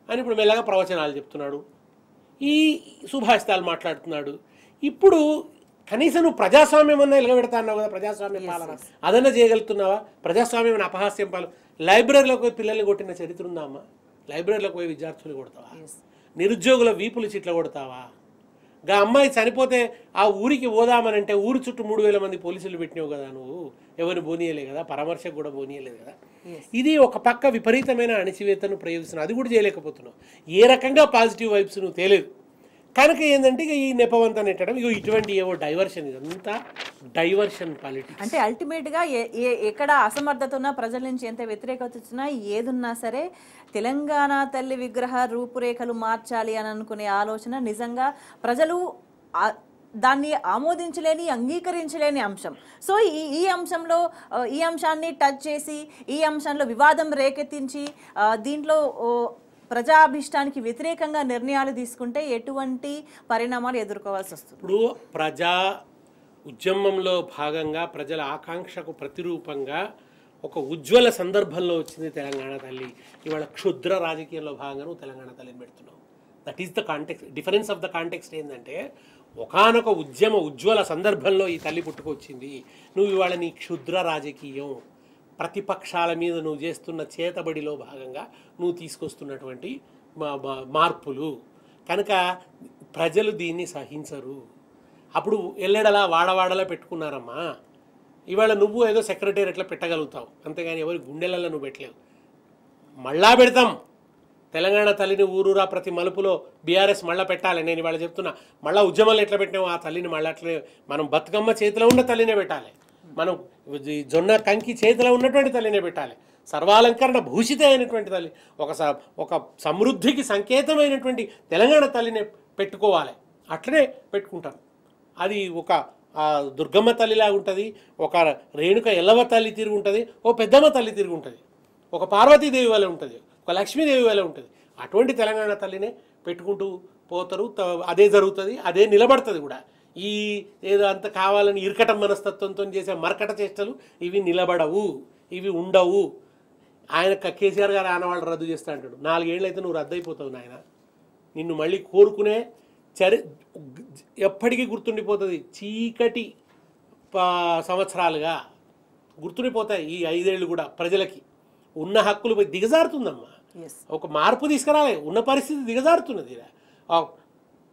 అని ఇప్పుడు మెల్లగా ప్రవచనాలు చెప్తున్నాడు. ఈ సుభాషితాలు మాట్లాడుతున్నాడు. ఇప్పుడు కనీసం నువ్వు ప్రజాస్వామ్యం అన్నా ఎలగబెడతా అన్నావు కదా, ప్రజాస్వామ్య పాలన అదన్నా చేయగలుగుతున్నావా? ప్రజాస్వామ్యం అపహాస్యం పాలన. లైబ్రరీలోకి పోయి పిల్లల్ని కొట్టిన చరిత్ర ఉందా అమ్మా? లైబ్రరీలోకి పోయి విద్యార్థులు కొడతావా? నిరుద్యోగుల వీపులు చిట్ల కొడతావా? గా అమ్మాయి చనిపోతే ఆ ఊరికి పోదామనంటే ఊరు చుట్టూ 3,000 మంది పోలీసులు పెట్టినావు కదా నువ్వు. ఎవరు బోనీయలే కదా, పరామర్శకు కూడా బోనీయలేదు కదా. ఇది ఒక పక్క విపరీతమైన అణచివేతను ప్రయోగిస్తున్నావు. అది కూడా చేయలేకపోతున్నావు. ఏ రకంగా పాజిటివ్ వైబ్స్ నువ్వు తేలేదు కనుక ఏంటంటే ఇక ఈ నెపవంతా నెట్టడం, ఇక ఇటువంటి ఏవో డైవర్షన్. ఇదంతా డైవర్షన్ పాలిటిక్స్. అంటే అల్టిమేట్గా ఎక్కడ అసమర్థత ఉన్నా, ప్రజల నుంచి ఎంత వ్యతిరేకత వచ్చినా, ఏదున్నా సరే తెలంగాణ తల్లి విగ్రహ రూపురేఖలు మార్చాలి అని అనుకునే ఆలోచన నిజంగా ప్రజలు దాన్ని ఆమోదించలేని, అంగీకరించలేని అంశం. సో ఈ అంశంలో ఈ అంశాన్ని టచ్ చేసి, ఈ అంశంలో వివాదం రేకెత్తించి దీంట్లో ప్రజాభిష్టానికి వ్యతిరేకంగా నిర్ణయాలు తీసుకుంటే ఎటువంటి పరిణామాలు ఎదుర్కోవాల్సి వస్తుంది? ఇప్పుడు ప్రజా ఉద్యమంలో భాగంగా ప్రజల ఆకాంక్షకు ప్రతిరూపంగా ఒక ఉజ్వల సందర్భంలో వచ్చింది తెలంగాణ తల్లి. ఇవాళ క్షుద్ర రాజకీయంలో భాగంగా నువ్వు తెలంగాణ తల్లిని పెడుతున్నావు. That is the context. Difference of the context ఏంటంటే ఒకానొక ఉజ్వల సందర్భంలో ఈ తల్లి పుట్టుకొచ్చింది. నువ్వు ఇవాళ నీ క్షుద్ర రాజకీయం, ప్రతిపక్షాల మీద నువ్వు చేస్తున్న చేతబడిలో భాగంగా నువ్వు తీసుకొస్తున్నటువంటి మార్పులు కనుక ప్రజలు దీన్ని సహించరు. అప్పుడు ఎల్లెడలా వాడవాడలా పెట్టుకున్నారమ్మా. ఇవాళ నువ్వు ఏదో సెక్రటేరియట్లో పెట్టగలుగుతావు, అంతేగాని ఎవరి గుండెలలో నువ్వు పెట్టలేవు. మళ్ళా పెడతాం తెలంగాణ తల్లిని ఊరూరా ప్రతి మలుపులో బీఆర్ఎస్ మళ్ళీ పెట్టాలి. నేను ఇవాళ చెప్తున్నా, మళ్ళీ ఉద్యమాలు ఎట్లా పెట్టినావు ఆ తల్లిని మళ్ళీ అట్లే మనం బతుకమ్మ చేతిలో ఉన్న తల్లినే పెట్టాలి. మనం జొన్న కంకి చేతిలో ఉన్నటువంటి తల్లినే పెట్టాలి. సర్వాలంకరణ భూషిత అయినటువంటి తల్లి, ఒక సమృద్ధికి సంకేతమైనటువంటి తెలంగాణ తల్లినే పెట్టుకోవాలి. అట్లనే పెట్టుకుంటాం. అది ఒక దుర్గమ్మ తల్లిలాగా ఉంటుంది, ఒక రేణుక ఎల్లవ తల్లి తిరిగి ఉంటుంది, ఓ పెద్దమ్మ తల్లి తిరిగి ఉంటుంది, ఒక పార్వతీదేవి వల్ల ఉంటుంది, ఒక లక్ష్మీదేవి వల్ల ఉంటుంది. అటువంటి తెలంగాణ తల్లినే పెట్టుకుంటూ పోతారు. అదే జరుగుతుంది, అదే నిలబడుతుంది కూడా. ఈ ఏదో అంత కావాలని ఇరకటం మనస్తత్వంతో చేసే మరకట చేష్టలు ఇవి నిలబడవు, ఇవి ఉండవు. ఆయన కేసీఆర్ గారు ఆనవాళ్ళు రద్దు చేస్తా అంటాడు. 4 ఏళ్ళు అయితే నువ్వు రద్దు అయిపోతావు నాయన. నిన్ను మళ్ళీ కోరుకునే ఎప్పటికీ గుర్తుండిపోతుంది. చీకటి సంవత్సరాలుగా గుర్తుండిపోతాయి ఈ 5 ఏళ్ళు కూడా. ప్రజలకి ఉన్న హక్కులు పోయి దిగజారుతుందమ్మా. ఒక మార్పు తీసుకురాలే, ఉన్న పరిస్థితి దిగజారుతున్నది.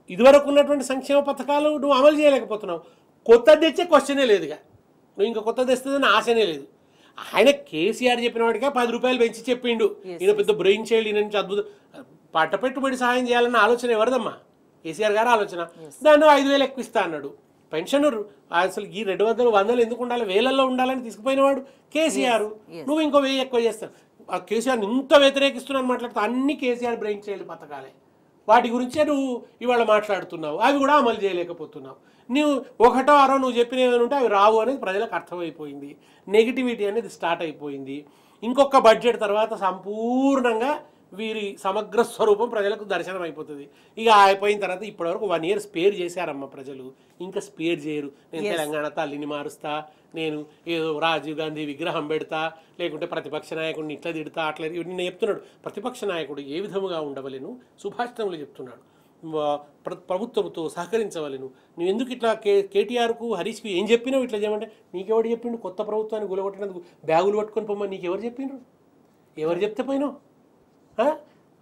ఇదివరకు ఉన్నటువంటి సంక్షేమ పథకాలు నువ్వు అమలు చేయలేకపోతున్నావు. కొత్తది తెచ్చే క్వశ్చనే లేదుగా. నువ్వు ఇంకా కొత్తది తెస్తుందని ఆశనే లేదు. ఆయన కేసీఆర్ చెప్పిన వాడిగా 10 రూపాయలు పెంచి చెప్పిండు. ఈయన పెద్ద బ్రెయిన్ చైల్డ్, ఈయన నుంచి అద్భుతం పట్టపెట్టుబడి సహాయం చేయాలన్న ఆలోచన ఎవరిదమ్మా? కేసీఆర్ గారు ఆలోచన. దాన్ని 5,000 ఎక్కువ ఇస్తా అన్నాడు. పెన్షన్ అసలు ఈ 200 ఎందుకు ఉండాలి, వేలల్లో ఉండాలని తీసుకుపోయినవాడు కేసీఆర్. నువ్వు ఇంకో 1000 ఎక్కువ చేస్తావు. ఆ కేసీఆర్ ఇంత వ్యతిరేకిస్తున్నాను మాట్లాడుతూ అన్ని కేసీఆర్ బ్రెయిన్ చైల్డ్ పథకాలే. వాటి గురించే నువ్వు ఇవాళ మాట్లాడుతున్నావు. అవి కూడా అమలు చేయలేకపోతున్నావు. నువ్వు ఒకటో ఆరో నువ్వు చెప్పిన ఏమైనా ఉంటే అవి రావు అనేది ప్రజలకు అర్థమైపోయింది. నెగిటివిటీ అనేది స్టార్ట్ అయిపోయింది. ఇంకొక బడ్జెట్ తర్వాత సంపూర్ణంగా వీరి సమగ్ర స్వరూపం ప్రజలకు దర్శనం అయిపోతుంది. ఇక అయిపోయిన తర్వాత ఇప్పటివరకు 1 year స్పేర్ చేశారమ్మ ప్రజలు, ఇంకా స్పేర్ చేయరు. నేను తెలంగాణ తల్లిని మారుస్తా, నేను ఏదో రాజీవ్ గాంధీ విగ్రహం పెడతా, లేకుంటే ప్రతిపక్ష నాయకుడిని ఇట్లా తిడతా, అట్లా నిన్న చెప్తున్నాడు. ప్రతిపక్ష నాయకుడు ఏ విధముగా ఉండవలేను సుభాషితంలో చెప్తున్నాడు. ప్రభుత్వంతో సహకరించవలను. నువ్వు ఎందుకు ఇట్లా కేటీఆర్కు హరీష్కు ఏం చెప్పినావు ఇట్లా చేయమంటే, నీకెవరు చెప్పిండు? కొత్త ప్రభుత్వాన్ని గులగొట్టినందుకు బ్యాగులు పట్టుకొని పొమ్మని నీకెవరు చెప్పిండ్రు? ఎవరు చెప్తే పోయినావు?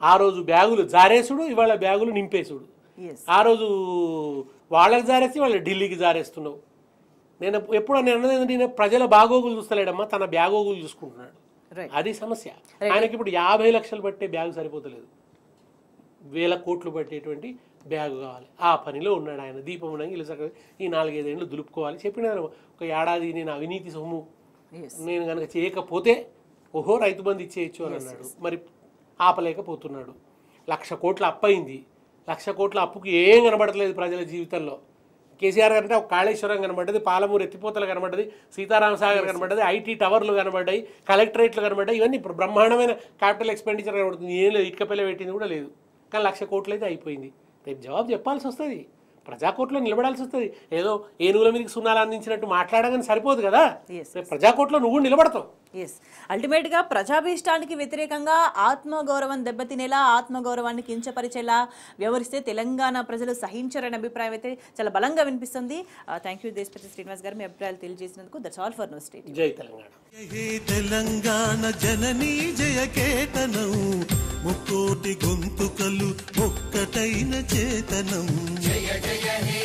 ఆ రోజు బ్యాగులు జారేసుడు, ఇవాళ బ్యాగులు నింపేసుడు. ఆ రోజు వాళ్ళకి జారేసి వాళ్ళు ఢిల్లీకి జారేస్తున్నావు. నేను ఎప్పుడు నేను ప్రజల బాగోగులు చూస్తలేడమ్మా, తన బ్యాగోగులు చూసుకుంటున్నాడు. అది సమస్య. ఆయనకి ఇప్పుడు 50 లక్షలు పట్టే బ్యాగు సరిపోతలేదు, 1000 కోట్లు పట్టేటువంటి బ్యాగు కావాలి. ఆ పనిలో ఉన్నాడు ఆయన. దీపం ఉండగా ఇలా ఈ 4-5 ఏళ్ళు దులుపుకోవాలి. చెప్పిన ఒక ఏడాది నేను అవినీతి సొమ్ము నేను కనుక చేయకపోతే ఓహో రైతు బంధు ఇచ్చేయచ్చు అని అన్నాడు. మరి ఆపలేకపోతున్నాడు. 1,00,000 కోట్ల అప్పు అయింది. 1,00,000 కోట్ల అప్పుకి ఏం కనబడట్లేదు ప్రజల జీవితంలో. కేసీఆర్ అంటే ఒక కాళేశ్వరం కనబడ్డది, పాలమూరు ఎత్తిపోతలు కనబడ్డది, సీతారామ సాగర్ కనబడ్డది, ఐటీ టవర్లు కనబడ్డాయి, కలెక్టరేట్లు కనబడ్డాయి. ఇవన్నీ ఇప్పుడు బ్రహ్మాండమైన క్యాపిటల్ ఎక్స్పెండిచర్ కనబడుతుంది. ఏం లేదు, ఇటుకపల్లె పెట్టింది కూడా లేదు. కానీ 1,00,000 కోట్లు అయితే అయిపోయింది. రేపు జవాబు చెప్పాల్సి వస్తుంది, ప్రజాకోర్టులో నిలబడాల్సి వస్తుంది. ఏదో ఏనుగుల మీదకి సున్నాలు అందించినట్టు మాట్లాడగానే సరిపోదు కదా. రేపు ప్రజాకోర్టులో నువ్వు నిలబడతావు. అల్టిమేట్గా ప్రజాభీష్టానికి వ్యతిరేకంగా ఆత్మగౌరవం దెబ్బతినేలా, ఆత్మగౌరవాన్ని కించపరిచేలా వ్యవహరిస్తే తెలంగాణ ప్రజలు సహించరనే అభిప్రాయం అయితే చాలా బలంగా వినిపిస్తుంది. థ్యాంక్ యూ దేశపతి శ్రీనివాస్ గారు, మీ అభిప్రాయాలు తెలియజేసినందుకు. That's all for news state. జై తెలంగాణ. తెలంగాణ జననీ జయ కేతనం, ముక్కోటి గొంతుకలు ఒక్కటైన చేతనం. జయ జయ హే